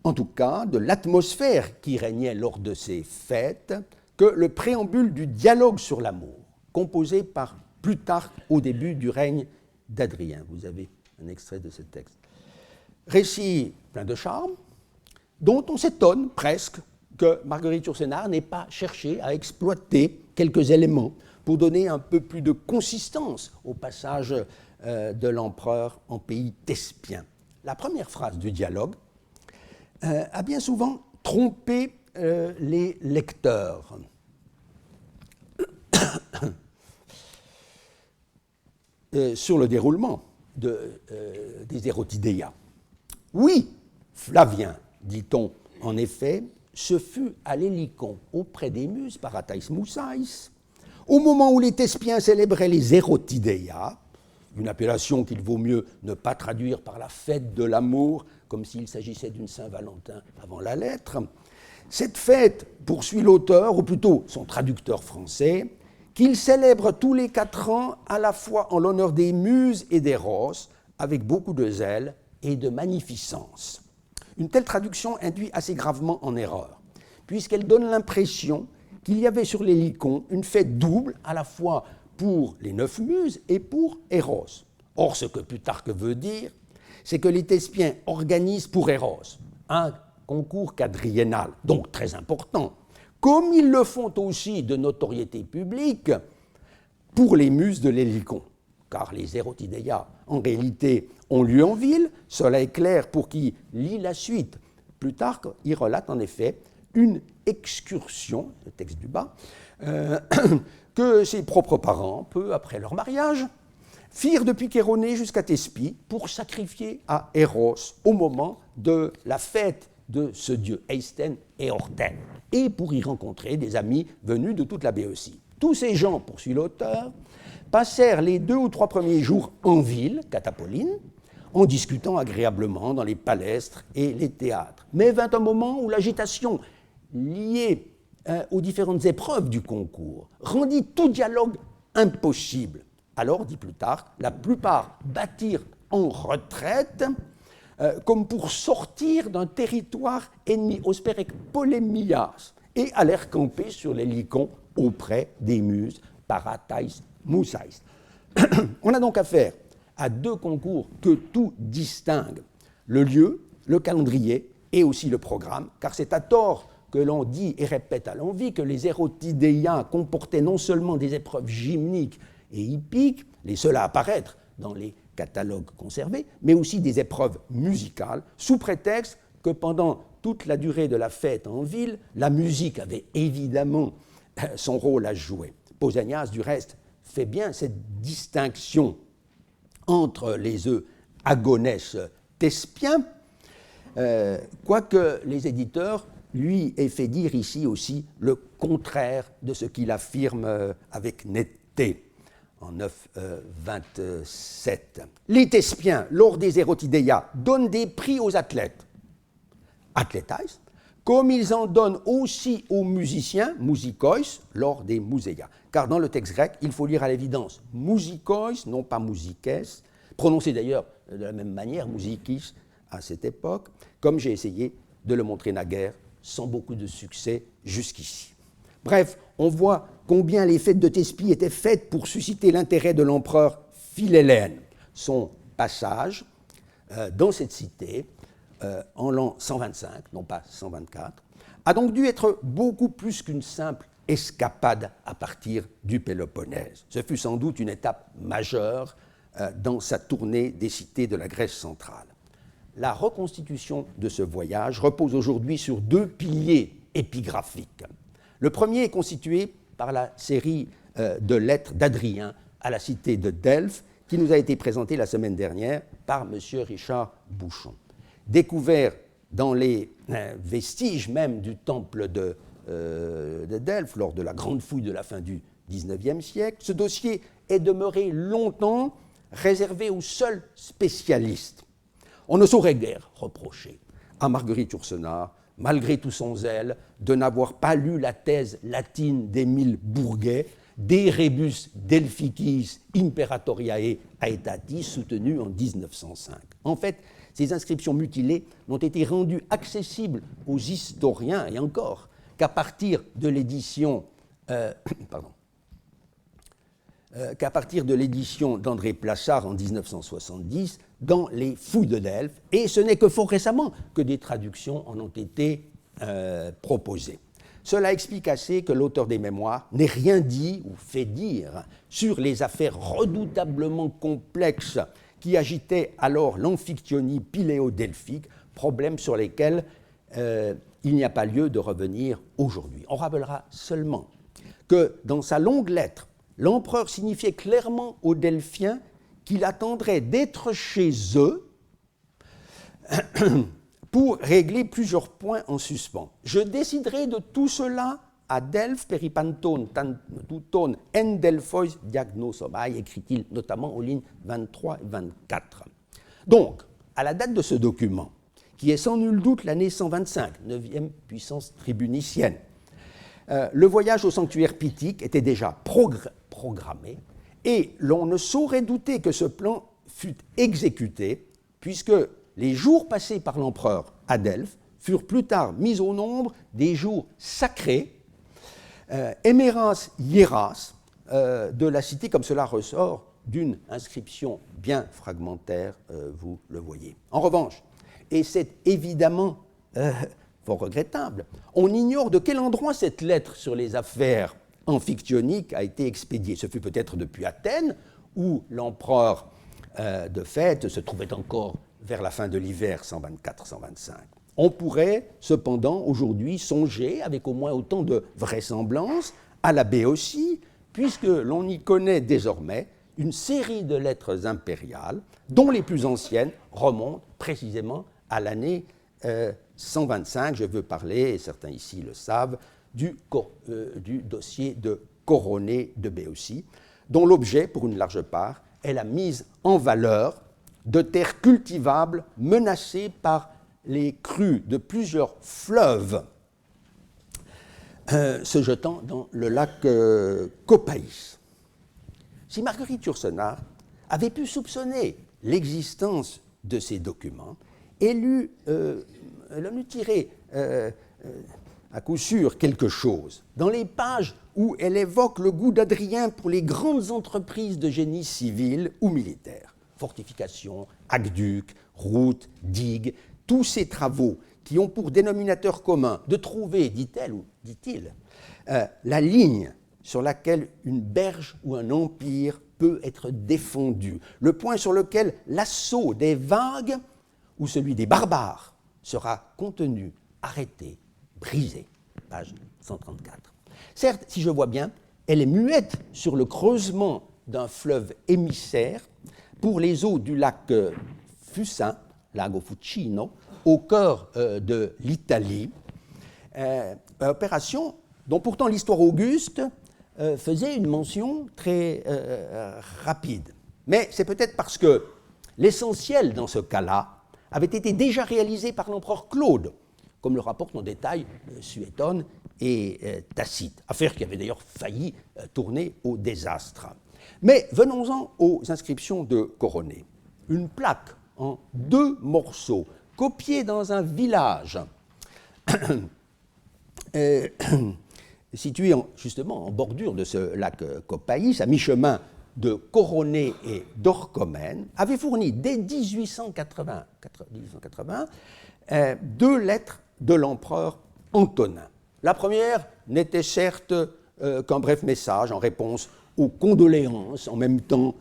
en tout cas, de l'atmosphère qui régnait lors de ces fêtes que le préambule du dialogue sur l'amour, composé par Plutarque au début du règne d'Adrien. Vous avez un extrait de ce texte. Récit plein de charme, dont on s'étonne presque que Marguerite Yourcenar n'ait pas cherché à exploiter quelques éléments pour donner un peu plus de consistance au passage de l'empereur en pays thespien. La première phrase du dialogue a bien souvent trompé les lecteurs. Sur le déroulement des Erotideia. Oui, Flavien, dit-on en effet, ce fut à l'Hélicon, auprès des Muses, Paratais Moussaïs, au moment où les Thespiens célébraient les Erotideia, une appellation qu'il vaut mieux ne pas traduire par la fête de l'amour, comme s'il s'agissait d'une Saint-Valentin avant la lettre. Cette fête, poursuit l'auteur, ou plutôt son traducteur français, qu'il célèbre tous les 4 ans à la fois en l'honneur des Muses et d'Eros, avec beaucoup de zèle et de magnificence. Une telle traduction induit assez gravement en erreur, puisqu'elle donne l'impression qu'il y avait sur l'Hélicon une fête double à la fois pour les 9 Muses et pour Eros. Or, ce que Plutarque veut dire, c'est que les Thespiens organisent pour Eros un concours quadriennal, donc très important, comme ils le font aussi de notoriété publique pour les Muses de l'Hélicon. Car les Erotideia, en réalité, ont lieu en ville, cela est clair pour qui lit la suite. Plutarque y relate en effet une excursion, le texte du bas, que ses propres parents, peu après leur mariage, firent depuis Chéronée jusqu'à Thespie pour sacrifier à Eros au moment de la fête de ce dieu Eisten et Orten, et pour y rencontrer des amis venus de toute la Béotie. Tous ces gens, poursuit l'auteur, passèrent les 2 ou 3 premiers jours en ville, Catapoline, en discutant agréablement dans les palestres et les théâtres. Mais vint un moment où l'agitation liée aux différentes épreuves du concours rendit tout dialogue impossible. Alors, dit Plutarque, la plupart battirent en retraite comme pour sortir d'un territoire ennemi, osperec polemias, et allèrent camper sur les licons auprès des muses, paratais, mousais. On a donc affaire à 2 concours que tout distingue, le lieu, le calendrier et aussi le programme, car c'est à tort que l'on dit et répète à l'envi que les Erotidéia comportaient non seulement des épreuves gymniques et hippiques, les seules à apparaître dans les catalogues conservés, mais aussi des épreuves musicales, sous prétexte que pendant toute la durée de la fête en ville, la musique avait évidemment son rôle à jouer. Pausanias, du reste, fait bien cette distinction entre les œufs agonès thespiens, quoique les éditeurs lui aient fait dire ici aussi le contraire de ce qu'il affirme avec netteté en 927. Les thespiens, lors des Erotidéia, donnent des prix aux athlètes, athlétais, comme ils en donnent aussi aux musiciens, musikois, lors des muséia. Car dans le texte grec, il faut lire à l'évidence musikois, non pas musikes, prononcé d'ailleurs de la même manière, musikis, à cette époque, comme j'ai essayé de le montrer naguère, sans beaucoup de succès jusqu'ici. Bref, on voit combien les fêtes de Thespie étaient faites pour susciter l'intérêt de l'empereur Philhellène. Son passage dans cette cité, en l'an 125, non pas 124, a donc dû être beaucoup plus qu'une simple escapade à partir du Péloponnèse. Ce fut sans doute une étape majeure dans sa tournée des cités de la Grèce centrale. La reconstitution de ce voyage repose aujourd'hui sur 2 piliers épigraphiques. Le premier est constitué par la série de lettres d'Adrien à la cité de Delphes, qui nous a été présentée la semaine dernière par M. Richard Bouchon. Découvert dans les vestiges même du temple de Delphes lors de la grande fouille de la fin du XIXe siècle, ce dossier est demeuré longtemps réservé aux seuls spécialistes. On ne saurait guère reprocher à Marguerite Yourcenar, malgré tout son zèle, de n'avoir pas lu la thèse latine d'Émile Bourguet, De rebus delphicis imperatoriae aetatis, soutenue en 1905. En fait, ces inscriptions mutilées n'ont été rendues accessibles aux historiens, et encore, qu'à partir de l'édition d'André Plassard en 1970 dans les Fouilles de Delphes, et ce n'est que fort récemment que des traductions en ont été proposées. Cela explique assez que l'auteur des mémoires n'ait rien dit ou fait dire sur les affaires redoutablement complexes qui agitaient alors l'amphictyonie piléo-delphique, problèmes sur lesquels il n'y a pas lieu de revenir aujourd'hui. On rappellera seulement que dans sa longue lettre, l'empereur signifiait clairement aux Delphiens qu'il attendrait d'être chez eux pour régler plusieurs points en suspens. Je déciderai de tout cela à Delphes, peripanton, touton, en Delphois diagnosobai, écrit-il notamment aux lignes 23 et 24. Donc, à la date de ce document, qui est sans nul doute l'année 125, 9e puissance tribunicienne, le voyage au sanctuaire pythique était déjà programmé, et l'on ne saurait douter que ce plan fût exécuté, puisque les jours passés par l'empereur à Delphes furent plus tard mis au nombre des jours sacrés, emeras hieras, de la cité, comme cela ressort d'une inscription bien fragmentaire, vous le voyez. En revanche, et c'est évidemment fort regrettable, on ignore de quel endroit cette lettre sur les affaires amphictyoniques a été expédiée. Ce fut peut-être depuis Athènes, où l'empereur de fait se trouvait encore vers la fin de l'hiver 124-125. On pourrait cependant aujourd'hui songer, avec au moins autant de vraisemblance, à la Béotie, puisque l'on y connaît désormais une série de lettres impériales, dont les plus anciennes remontent précisément à l'année 125. Je veux parler, et certains ici le savent, du dossier de Coroné de Béotie, dont l'objet, pour une large part, est la mise en valeur de terres cultivables menacées par les crues de plusieurs fleuves se jetant dans le lac Copaïs. Si Marguerite Yourcenar avait pu soupçonner l'existence de ces documents, elle en eût tiré à coup sûr quelque chose. Dans les pages où elle évoque le goût d'Adrien pour les grandes entreprises de génie civil ou militaire, fortifications, aqueducs, routes, digues, tous ces travaux qui ont pour dénominateur commun de trouver, dit-elle ou dit-il, la ligne sur laquelle une berge ou un empire peut être défendu, le point sur lequel l'assaut des vagues ou celui des barbares sera contenu, arrêté, brisé. Page 134. Certes, si je vois bien, elle est muette sur le creusement d'un fleuve émissaire pour les eaux du lac Fucin, Lago Fucino, au cœur de l'Italie, opération dont pourtant l'histoire auguste faisait une mention très rapide. Mais c'est peut-être parce que l'essentiel dans ce cas-là avait été déjà réalisé par l'empereur Claude, comme le rapportent en détail Suétone et Tacite, affaire qui avait d'ailleurs failli tourner au désastre. Mais venons-en aux inscriptions de Coronet. Une plaque en 2 morceaux, copiée dans un village situé justement en bordure de ce lac Copaïs, à mi-chemin de Coronet et d'Orchomène, avait fourni dès 1880 2 lettres de l'empereur Antonin. La première n'était certes qu'un bref message en réponse aux condoléances, en même temps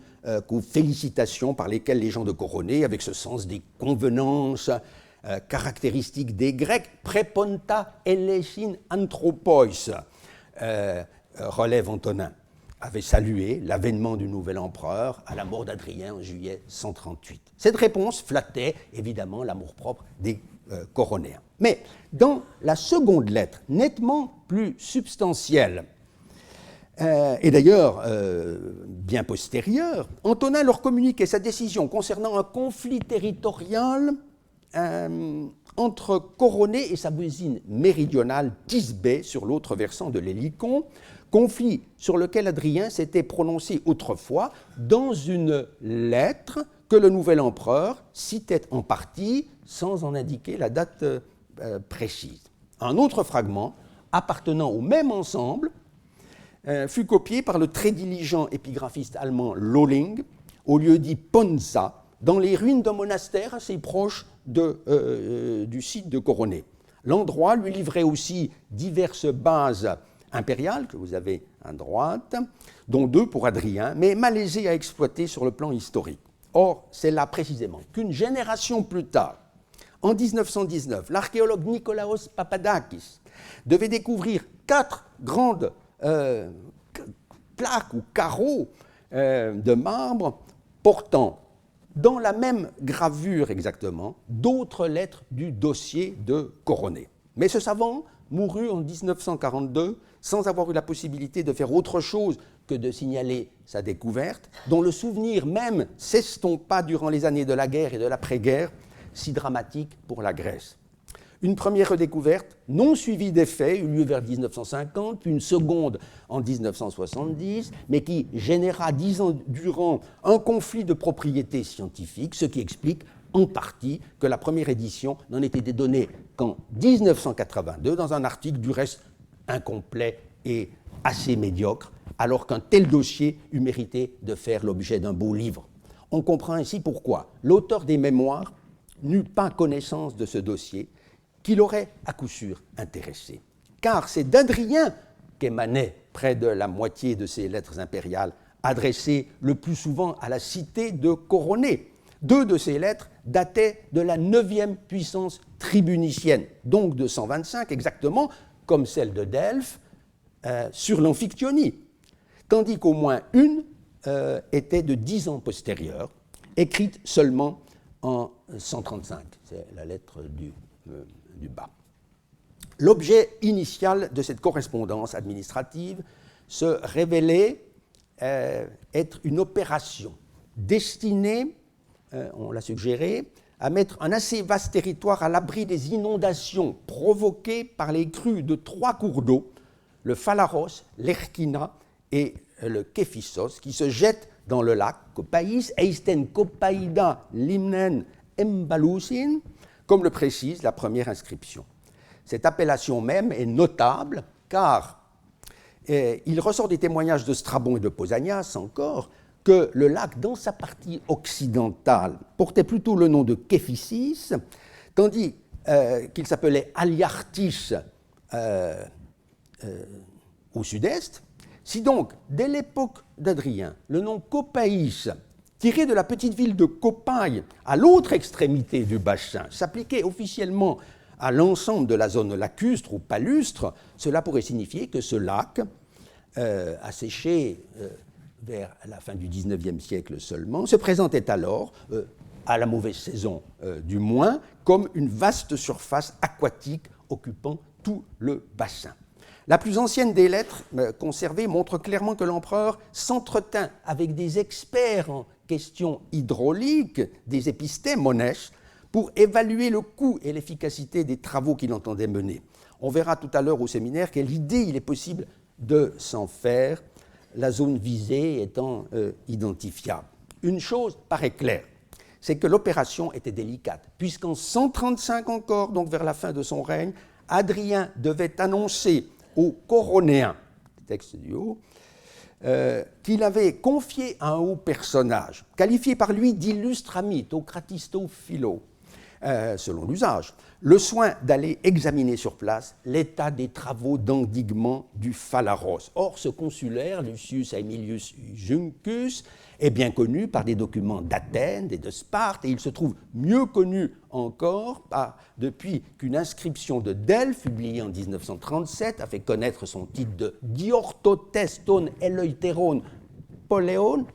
qu'aux félicitations par lesquelles les gens de Coronet, avec ce sens des convenances caractéristiques des Grecs, preponta elesin anthropois, relève Antonin, avait salué l'avènement du nouvel empereur à la mort d'Adrien en juillet 138. Cette réponse flattait évidemment l'amour-propre des Coronéens. Mais dans la seconde lettre, nettement plus substantielle, et d'ailleurs bien postérieure, Antonin leur communiquait sa décision concernant un conflit territorial entre Coronet et sa voisine méridionale Thisbé sur l'autre versant de l'Hélicon, conflit sur lequel Adrien s'était prononcé autrefois dans une lettre que le nouvel empereur citait en partie sans en indiquer la date précise. Un autre fragment appartenant au même ensemble fut copié par le très diligent épigraphiste allemand Lolling au lieu dit Ponza, dans les ruines d'un monastère assez proche du site de Coronet. L'endroit lui livrait aussi diverses bases impériales, que vous avez à droite, dont 2 pour Adrien, mais malaisées à exploiter sur le plan historique. Or, c'est là précisément qu'une génération plus tard, en 1919, l'archéologue Nikolaos Papadakis devait découvrir 4 grandes plaques ou carreaux de marbre portant, dans la même gravure exactement, d'autres lettres du dossier de Coronet. Mais ce savant mourut en 1942 sans avoir eu la possibilité de faire autre chose que de signaler sa découverte, dont le souvenir même s'estompa durant les années de la guerre et de l'après-guerre, si dramatique pour la Grèce. Une première redécouverte, non suivie d'effet, eut lieu vers 1950, puis une seconde en 1970, mais qui généra 10 ans durant un conflit de propriété scientifique, ce qui explique en partie que la première édition n'en était donnée qu'en 1982, dans un article du reste incomplet et assez médiocre, alors qu'un tel dossier eût mérité de faire l'objet d'un beau livre. On comprend ainsi pourquoi l'auteur des mémoires n'eut pas connaissance de ce dossier, qui l'aurait à coup sûr intéressé. Car c'est d'Adrien qu'émanait près de la moitié de ces lettres impériales, adressées le plus souvent à la cité de Coronet. 2 de ces lettres dataient de la 9e puissance tribunicienne, donc de 125 exactement, comme celle de Delphes, sur l'Amphiktyonie, tandis qu'au moins une était de 10 ans postérieure, écrite seulement en 135. C'est la lettre du bas. L'objet initial de cette correspondance administrative se révélait être une opération destinée, on l'a suggéré, à mettre un assez vaste territoire à l'abri des inondations provoquées par les crues de 3 cours d'eau, le Phalaros, l'Erkina et le Képhissos, qui se jettent dans le lac Kopaïs, Eisten Kopaïda Limnen Embalousin, comme le précise la première inscription. Cette appellation même est notable car il ressort des témoignages de Strabon et de Pausanias encore que le lac, dans sa partie occidentale, portait plutôt le nom de Képhissis, tandis qu'il s'appelait Aliartis au sud-est. Si donc, dès l'époque d'Adrien, le nom Kopaïs, tiré de la petite ville de Kopaï, à l'autre extrémité du bassin, s'appliquait officiellement à l'ensemble de la zone lacustre ou palustre, cela pourrait signifier que ce lac, asséché vers la fin du XIXe siècle seulement, se présentait alors, à la mauvaise saison du moins, comme une vaste surface aquatique occupant tout le bassin. La plus ancienne des lettres conservées montre clairement que l'empereur s'entretint avec des experts en questions hydrauliques, des épistémones, pour évaluer le coût et l'efficacité des travaux qu'il entendait mener. On verra tout à l'heure au séminaire quelle idée il est possible de s'en faire, la zone visée étant identifiable. Une chose paraît claire, c'est que l'opération était délicate, puisqu'en 135 encore, donc vers la fin de son règne, Adrien devait annoncer aux Coronéens, texte du haut, qu'il avait confié à un haut personnage, qualifié par lui d'illustre ami, au Cratistophilo, selon l'usage, le soin d'aller examiner sur place l'état des travaux d'endiguement du Phalaros. Or, ce consulaire, Lucius Aemilius Juncus, est bien connu par des documents d'Athènes et de Sparte, et il se trouve mieux connu encore depuis qu'une inscription de Delphes, publiée en 1937, a fait connaître son titre de Diortoteston Eleuteron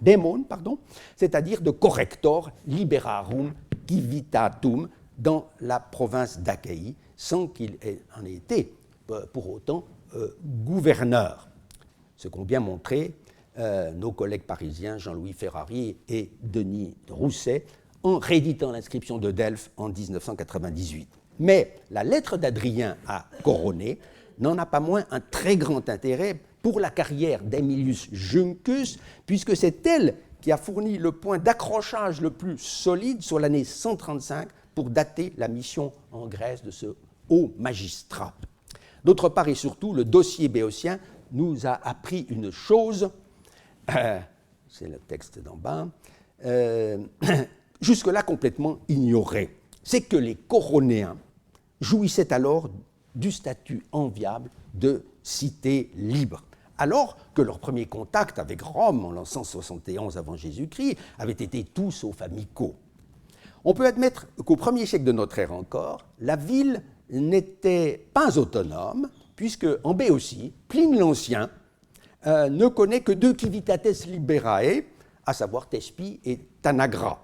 Démon, c'est-à-dire de Corrector Liberarum Civitatum dans la province d'Achaïe, sans qu'il en ait été pour autant gouverneur. Ce qu'ont bien montré nos collègues parisiens Jean-Louis Ferrari et Denis Rousset en rééditant l'inscription de Delphes en 1998. Mais la lettre d'Adrien à Coroné n'en a pas moins un très grand intérêt pour la carrière d'Aemilius Juncus, puisque c'est elle qui a fourni le point d'accrochage le plus solide sur l'année 135 pour dater la mission en Grèce de ce haut magistrat. D'autre part et surtout, le dossier béotien nous a appris une chose, c'est le texte d'en bas, jusque-là complètement ignorée, c'est que les Coronéens jouissaient alors du statut enviable de cité libre, alors que leur premier contact avec Rome en l'an 171 avant Jésus-Christ avait été tout sauf amicaux. On peut admettre qu'au 1er siècle de notre ère encore, la ville n'était pas autonome, puisque en Béotie, Pline l'Ancien ne connaît que 2 civitates liberae, à savoir Thespie et Tanagra.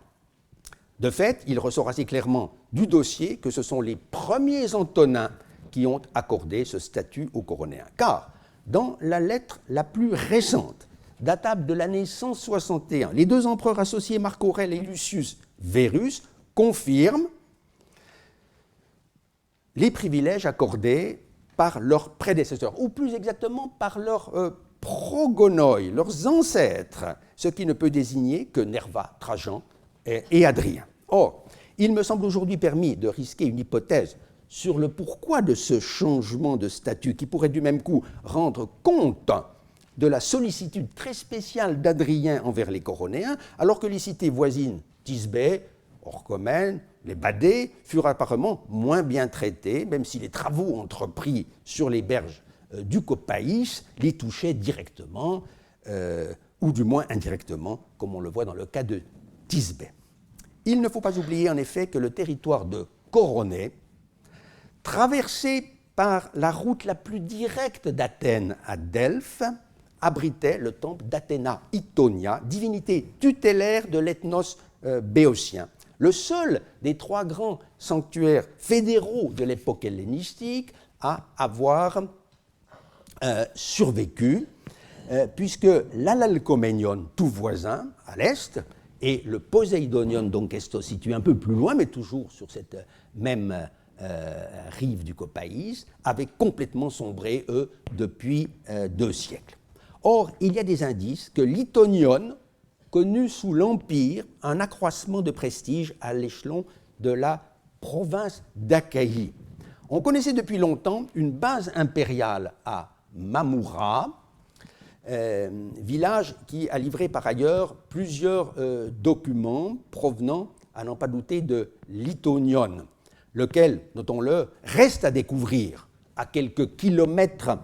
De fait, il ressort assez clairement du dossier que ce sont les premiers Antonins qui ont accordé ce statut aux Coronéens. Car, dans la lettre la plus récente, datable de l'année 161, les 2 empereurs associés Marc Aurèle et Lucius Verus confirment les privilèges accordés par leurs prédécesseurs, ou plus exactement par leurs progonoi, leurs ancêtres, ce qui ne peut désigner que Nerva, Trajan et Adrien. Or, il me semble aujourd'hui permis de risquer une hypothèse sur le pourquoi de ce changement de statut qui pourrait du même coup rendre compte de la sollicitude très spéciale d'Adrien envers les Coronéens, alors que les cités voisines, Thisbé, Orchomène, les Badées, furent apparemment moins bien traitées, même si les travaux entrepris sur les berges du Copaïs les touchaient directement, ou du moins indirectement, comme on le voit dans le cas de Thisbé. Il ne faut pas oublier en effet que le territoire de Coroné, traversé par la route la plus directe d'Athènes à Delphes, abritait le temple d'Athéna Itonia, divinité tutélaire de l'ethnos béotien, le seul des 3 grands sanctuaires fédéraux de l'époque hellénistique à avoir survécu, puisque l'Alalcoménion, tout voisin, à l'est, et le Poséidonion d'Onchestos, situé un peu plus loin, mais toujours sur cette même rive du Copaïs, avaient complètement sombré, eux, depuis 2 siècles. Or, il y a des indices que l'Itonion connut sous l'Empire un accroissement de prestige à l'échelon de la province d'Achaïe. On connaissait depuis longtemps une base impériale à Mamoura, village qui a livré par ailleurs plusieurs documents provenant, à n'en pas douter, de l'Itonion, lequel, notons-le, reste à découvrir à quelques kilomètres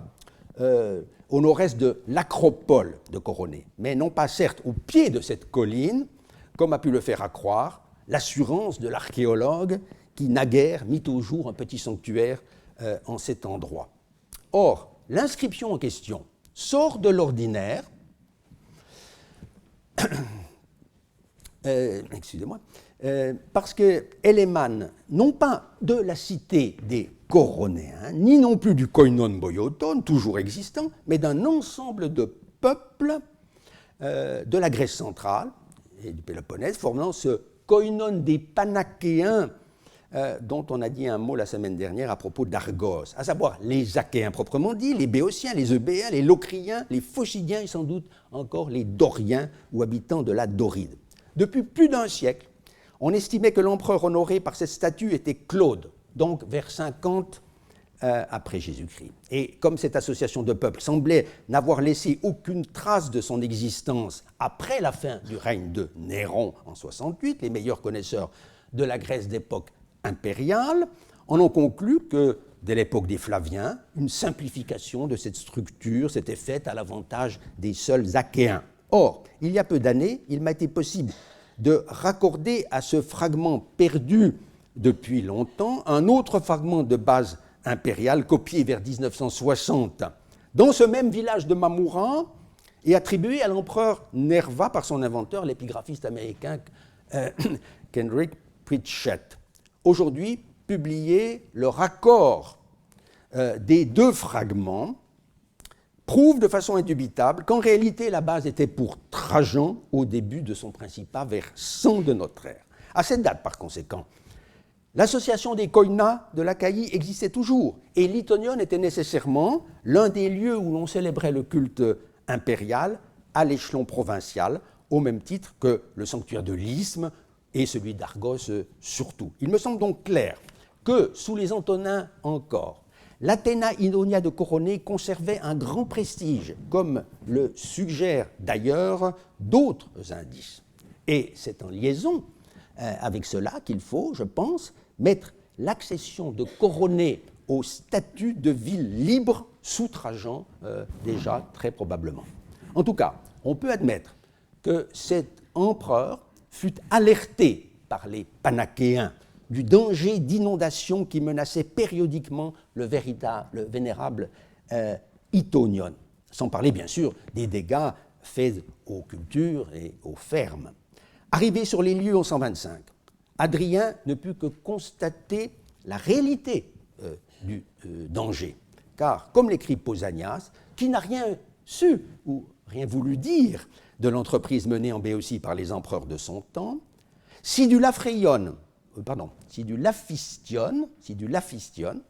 au nord-est de l'acropole de Coroné, mais non pas certes au pied de cette colline, comme a pu le faire accroire l'assurance de l'archéologue qui naguère mit au jour un petit sanctuaire en cet endroit. Or, l'inscription en question sort de l'ordinaire, excusez-moi, parce qu'elle émane non pas de la cité des Coronéens, ni non plus du koinon boioton, toujours existant, mais d'un ensemble de peuples de la Grèce centrale et du Péloponnèse, formant ce koinon des Panachéens, dont on a dit un mot la semaine dernière à propos d'Argos, à savoir les Achéens proprement dit, les Béotiens, les Eubéens, les Locriens, les Phocidiens et sans doute encore les Doriens ou habitants de la Doride. Depuis plus d'un siècle, on estimait que l'empereur honoré par cette statue était Claude, donc vers 50 après Jésus-Christ. Et comme cette association de peuples semblait n'avoir laissé aucune trace de son existence après la fin du règne de Néron en 68, les meilleurs connaisseurs de la Grèce d'époque impériale en ont conclu que, dès l'époque des Flaviens, une simplification de cette structure s'était faite à l'avantage des seuls Achéens. Or, il y a peu d'années, il m'a été possible de raccorder à ce fragment perdu depuis longtemps un autre fragment de base impériale copié vers 1960 dans ce même village de Mamoura et attribué à l'empereur Nerva par son inventeur, l'épigraphiste américain Kendrick Pritchett. Aujourd'hui, publié, le raccord des 2 fragments prouve de façon indubitable qu'en réalité la base était pour Trajan au début de son principat vers 100 de notre ère. À cette date, par conséquent, l'association des koinas de l'Achaïe existait toujours et l'Itonion était nécessairement l'un des lieux où l'on célébrait le culte impérial à l'échelon provincial, au même titre que le sanctuaire de l'Isthme et celui d'Argos surtout. Il me semble donc clair que, sous les Antonins encore, l'Athéna Ionia de Coroné conservait un grand prestige, comme le suggèrent d'ailleurs d'autres indices. Et c'est en liaison avec cela qu'il faut, je pense, mettre l'accession de Coroné au statut de ville libre sous Trajan, déjà très probablement. En tout cas, on peut admettre que cet empereur fut alerté par les Panachéens du danger d'inondation qui menaçait périodiquement le vénérable Itonion, sans parler bien sûr des dégâts faits aux cultures et aux fermes. Arrivé sur les lieux en 125, Adrien ne put que constater la réalité du danger, car, comme l'écrit Pausanias, qui n'a rien su ou rien voulu dire de l'entreprise menée en Béotie par les empereurs de son temps, si du Laphistion,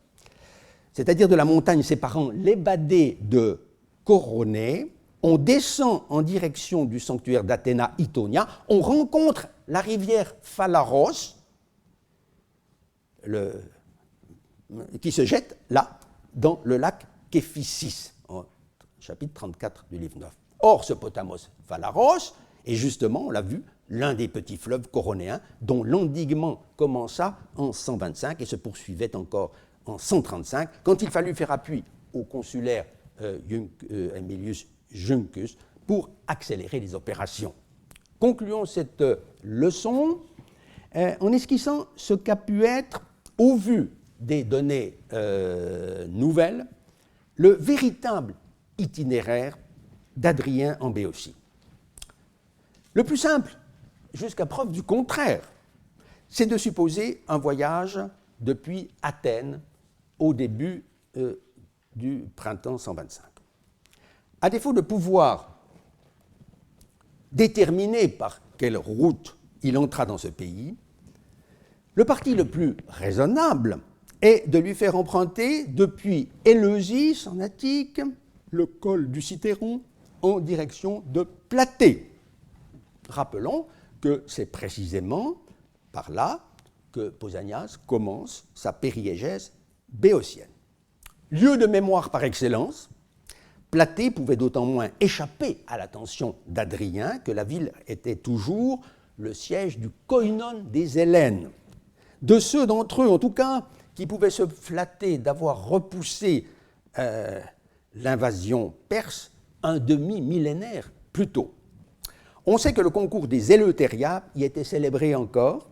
c'est-à-dire de la montagne séparant l'Ébadé de Coroné, on descend en direction du sanctuaire d'Athéna Itonia, on rencontre la rivière Phalaros, qui se jette là, dans le lac Képhissis, au chapitre 34 du livre 9. Or, ce potamos Phalaros est justement, on l'a vu, l'un des petits fleuves coronéens dont l'endiguement commença en 125 et se poursuivait encore en 135, quand il fallut faire appui au consulaire Aemilius Juncus pour accélérer les opérations. Concluons cette leçon en esquissant ce qu'a pu être, au vu des données nouvelles, le véritable itinéraire d'Adrien en Béotie. Le plus simple, jusqu'à preuve du contraire, c'est de supposer un voyage depuis Athènes au début du printemps 125. à défaut de pouvoir déterminer par quelle route il entra dans ce pays, le parti le plus raisonnable est de lui faire emprunter depuis Éleusis en Attique le col du Cithéron en direction de Platée. Rappelons que c'est précisément par là que Pausanias commence sa périégèse béotienne. Lieu de mémoire par excellence, Platée pouvait d'autant moins échapper à l'attention d'Adrien que la ville était toujours le siège du koinon des Hellènes. De ceux d'entre eux, en tout cas, qui pouvaient se flatter d'avoir repoussé l'invasion perse un demi-millénaire plus tôt. On sait que le concours des Éleuthérias y était célébré encore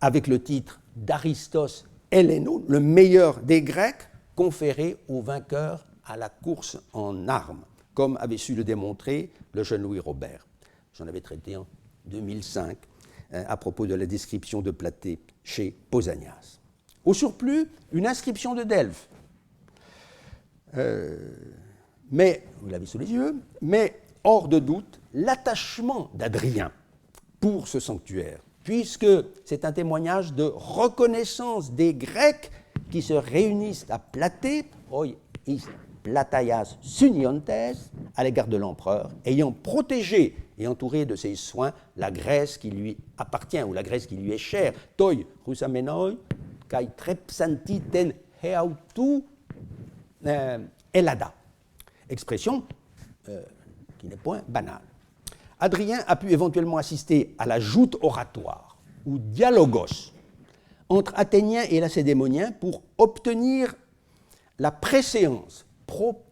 avec le titre d'Aristos Helléno, le meilleur des Grecs, conféré aux vainqueurs à la course en armes, comme avait su le démontrer le jeune Louis Robert. J'en avais traité en 2005 à propos de la description de Platée chez Pausanias. Au surplus, une inscription de Delphes, mais, vous l'avez sous les yeux, mais hors de doute, l'attachement d'Adrien pour ce sanctuaire, puisque c'est un témoignage de reconnaissance des Grecs qui se réunissent à Platée, oi is Plataias Suniontes, à l'égard de l'empereur, ayant protégé et entouré de ses soins la Grèce qui lui appartient, ou la Grèce qui lui est chère, toi Rousamenoi, kai trepsanti ten heautu elada. Expression qui n'est point banale. Adrien a pu éventuellement assister à la joute oratoire, ou dialogos, entre Athéniens et Lacédémoniens pour obtenir la préséance pro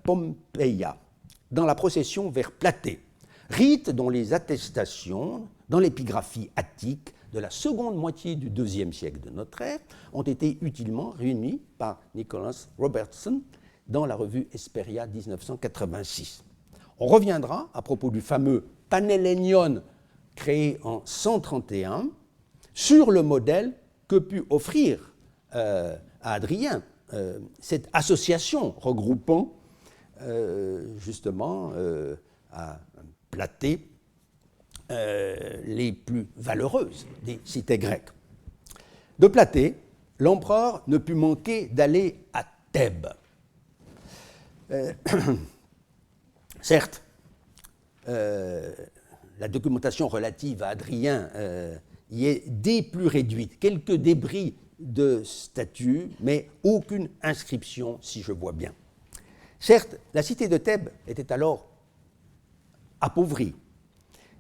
Pompeia dans la procession vers Platée, rite dont les attestations dans l'épigraphie attique de la seconde moitié du IIe siècle de notre ère ont été utilement réunies par Nicholas Robertson dans la revue Hesperia 1986. On reviendra à propos du fameux Panhellénion créé en 131 sur le modèle que put offrir à Adrien cette association regroupant justement à Platée les plus valeureuses des cités grecques. De Platée, l'empereur ne put manquer d'aller à Thèbes. Certes, la documentation relative à Adrien y est des plus réduite, quelques débris de statues, mais aucune inscription, si je vois bien. Certes, la cité de Thèbes était alors appauvrie,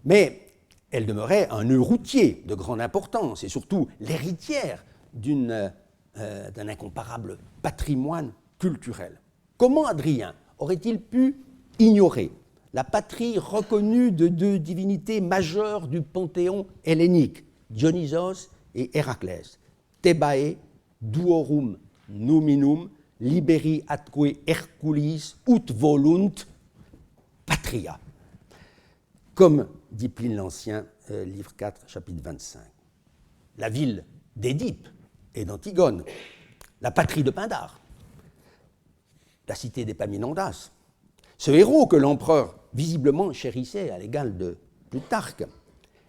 mais elle demeurait un nœud routier de grande importance et surtout l'héritière d'un incomparable patrimoine culturel. Comment Adrien aurait-il pu ignorer la patrie reconnue de deux divinités majeures du panthéon hellénique, Dionysos et Héraclès, Thebae, duorum numinum, liberi atque Herculis ut volunt patria, comme dit Pline l'Ancien, livre 4, chapitre 25. La ville d'Édipe et d'Antigone, la patrie de Pindare, la cité d'Épaminondas, ce héros que l'empereur visiblement chérissait à l'égal de Plutarque.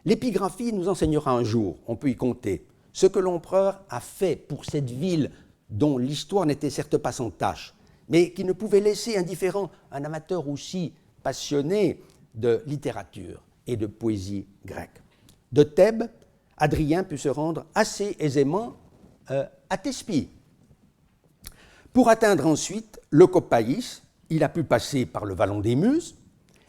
L'épigraphie nous enseignera un jour, on peut y compter, ce que l'empereur a fait pour cette ville dont l'histoire n'était certes pas sans tache, mais qui ne pouvait laisser indifférent un amateur aussi passionné de littérature et de poésie grecque. De Thèbes, Adrien put se rendre assez aisément à Thespie. Pour atteindre ensuite le Copaïs, il a pu passer par le vallon des Muses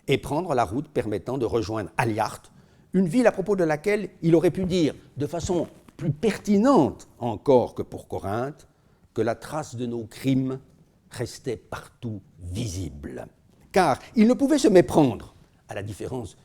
et prendre la route permettant de rejoindre Aliarte, une ville à propos de laquelle il aurait pu dire de façon plus pertinente encore que pour Corinthe que la trace de nos crimes restait partout visible. Car il ne pouvait se méprendre, à la différence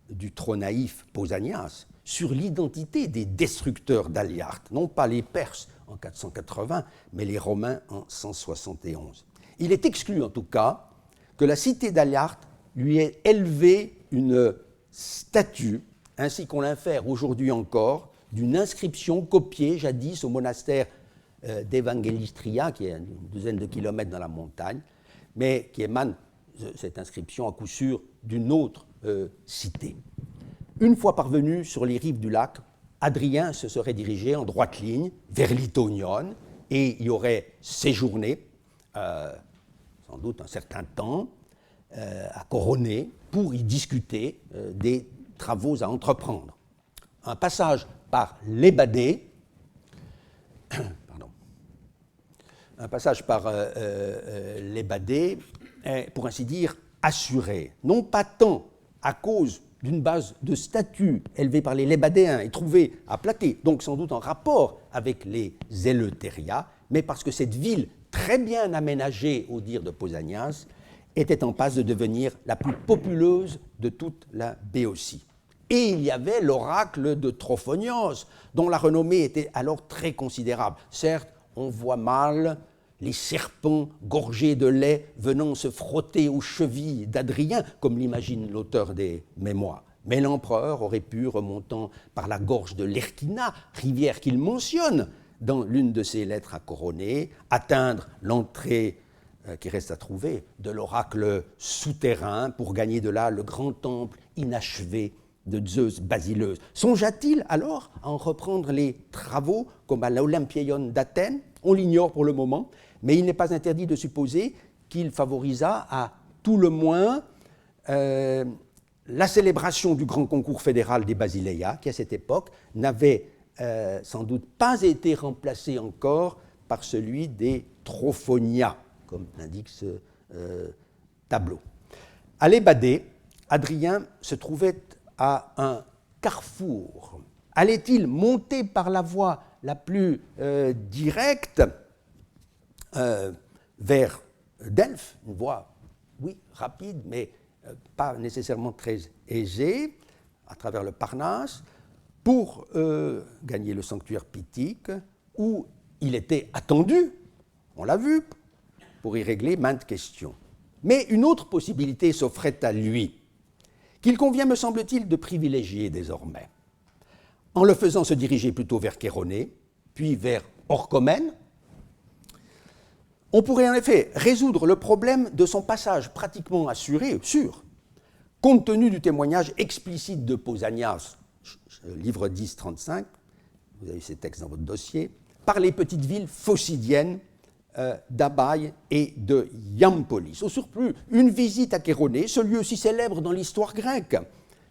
du trop naïf Pausanias, sur l'identité des destructeurs d'Aliarte, non pas les Perses en 480, mais les Romains en 171. Il est exclu en tout cas que la cité d'Aliarte lui ait élevé une statue, ainsi qu'on l'infère aujourd'hui encore, d'une inscription copiée jadis au monastère d'Evangelistria, qui est à une douzaine de kilomètres dans la montagne, mais qui émane cette inscription à coup sûr d'une autre cité. Une fois parvenu sur les rives du lac, Hadrien se serait dirigé en droite ligne vers Litonion et y aurait séjourné, sans doute un certain temps, à Coronée pour y discuter des travaux à entreprendre. Un passage par l'Ébadé, est, pour ainsi dire, assuré, non pas tant à cause d'une base de statut élevée par les Lébadéens et trouvée à Platée, donc sans doute en rapport avec les Éleuthéria, mais parce que cette ville, très bien aménagée au dire de Pausanias, était en passe de devenir la plus populeuse de toute la Béotie. Et il y avait l'oracle de Trophonios, dont la renommée était alors très considérable. Certes, on voit mal les serpents gorgés de lait venant se frotter aux chevilles d'Adrien, comme l'imagine l'auteur des Mémoires. Mais l'empereur aurait pu, remontant par la gorge de l'Erquina, rivière qu'il mentionne dans l'une de ses lettres à Coronée, atteindre l'entrée qui reste à trouver de l'oracle souterrain pour gagner de là le grand temple inachevé de Zeus Basileus. Songea-t-il alors à en reprendre les travaux comme à l'Olympieion d'Athènes? On l'ignore pour le moment, mais il n'est pas interdit de supposer qu'il favorisa à tout le moins la célébration du grand concours fédéral des Basileia, qui à cette époque n'avait sans doute pas été remplacé encore par celui des Trophonia, comme l'indique ce tableau. À l'Ébadé, Hadrien se trouvait à un carrefour. Allait-il monter par la voie la plus directe vers Delphes, une voie, oui, rapide, mais pas nécessairement très aisée, à travers le Parnasse, pour gagner le sanctuaire pythique, où il était attendu, on l'a vu, pour y régler maintes questions. Mais une autre possibilité s'offrait à lui, qu'il convient, me semble-t-il, de privilégier désormais, en le faisant se diriger plutôt vers Chéronée, puis vers Orchomène. On pourrait en effet résoudre le problème de son passage pratiquement assuré, sûr, compte tenu du témoignage explicite de Pausanias, livre 10, 35, vous avez ces textes dans votre dossier, par les petites villes phocidiennes d'Abaï et de Iampolis. Au surplus, une visite à Chéronée, ce lieu si célèbre dans l'histoire grecque,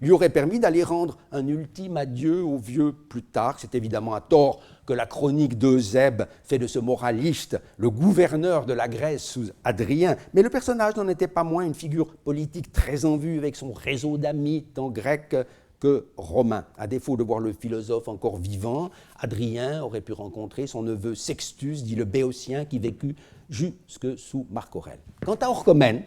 lui aurait permis d'aller rendre un ultime adieu aux vieux Plutarque. C'est évidemment à tort que la chronique d'Eusèbe fait de ce moraliste le gouverneur de la Grèce sous Hadrien, mais le personnage n'en était pas moins une figure politique très en vue avec son réseau d'amis tant grecs que romains. À défaut de voir le philosophe encore vivant, Hadrien aurait pu rencontrer son neveu Sextus, dit le Béotien, qui vécut jusque sous Marc Aurèle. Quant à Orchomène,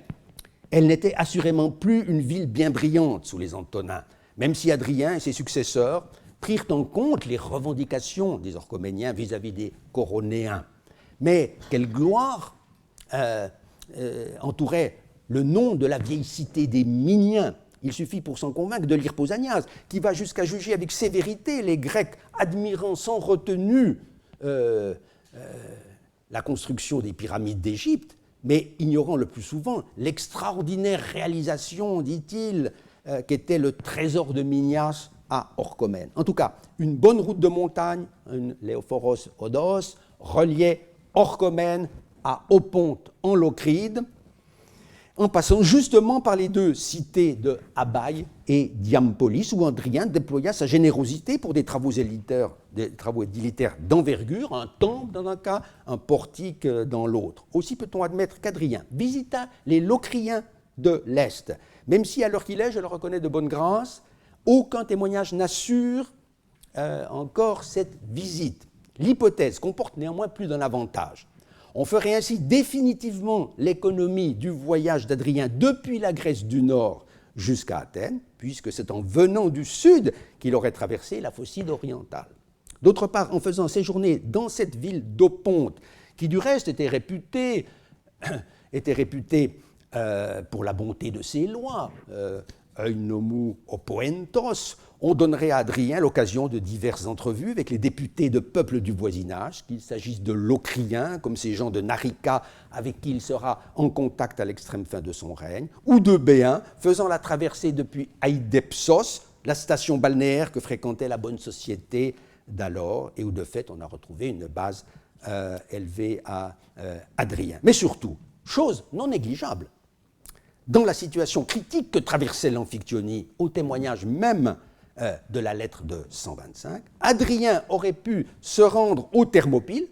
elle n'était assurément plus une ville bien brillante sous les Antonins, même si Hadrien et ses successeurs prirent en compte les revendications des Orchoméniens vis-à-vis des Coronéens. Mais quelle gloire entourait le nom de la vieille cité des Miniens. Il suffit pour s'en convaincre de lire Pausanias, qui va jusqu'à juger avec sévérité les Grecs, admirant sans retenue la construction des pyramides d'Égypte, mais ignorant le plus souvent l'extraordinaire réalisation, dit-il, qu'était le trésor de Minias à Orchomène. En tout cas, une bonne route de montagne, une Léophoros Odos, reliait Orchomène à Oponte en Locride, en passant justement par les deux cités de Abaï et Diampolis, où Hadrien déploya sa générosité pour des travaux élitaires d'envergure, un temple dans un cas, un portique dans l'autre. Aussi peut-on admettre qu'Hadrien visita les Locriens de l'Est, même si à l'heure qu'il est, je le reconnais de bonne grâce, aucun témoignage n'assure encore cette visite. L'hypothèse comporte néanmoins plus d'un avantage. On ferait ainsi définitivement l'économie du voyage d'Hadrien depuis la Grèce du Nord jusqu'à Athènes, puisque c'est en venant du sud qu'il aurait traversé la Phocide orientale. D'autre part, en faisant séjourner dans cette ville d'Oponte, qui du reste était réputée pour la bonté de ses lois, Eunomou opoentos, on donnerait à Adrien l'occasion de diverses entrevues avec les députés de peuples du voisinage, qu'il s'agisse de Locriens, comme ces gens de Narica avec qui il sera en contact à l'extrême fin de son règne, ou de Béens, faisant la traversée depuis Aidepsos, la station balnéaire que fréquentait la bonne société d'alors, et où de fait on a retrouvé une base élevée à Adrien. Mais surtout, chose non négligeable, dans la situation critique que traversait l'Amphiktyonie, au témoignage même de la lettre de 125, Adrien aurait pu se rendre aux Thermopyles,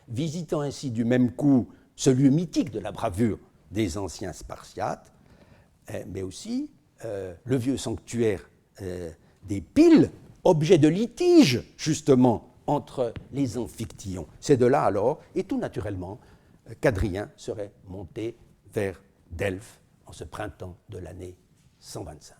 visitant ainsi du même coup ce lieu mythique de la bravoure des anciens Spartiates, mais aussi le vieux sanctuaire des Pyles, objet de litige justement entre les Amphictyons. C'est de là alors, et tout naturellement, qu'Adrien serait monté vers Delphes en ce printemps de l'année 125.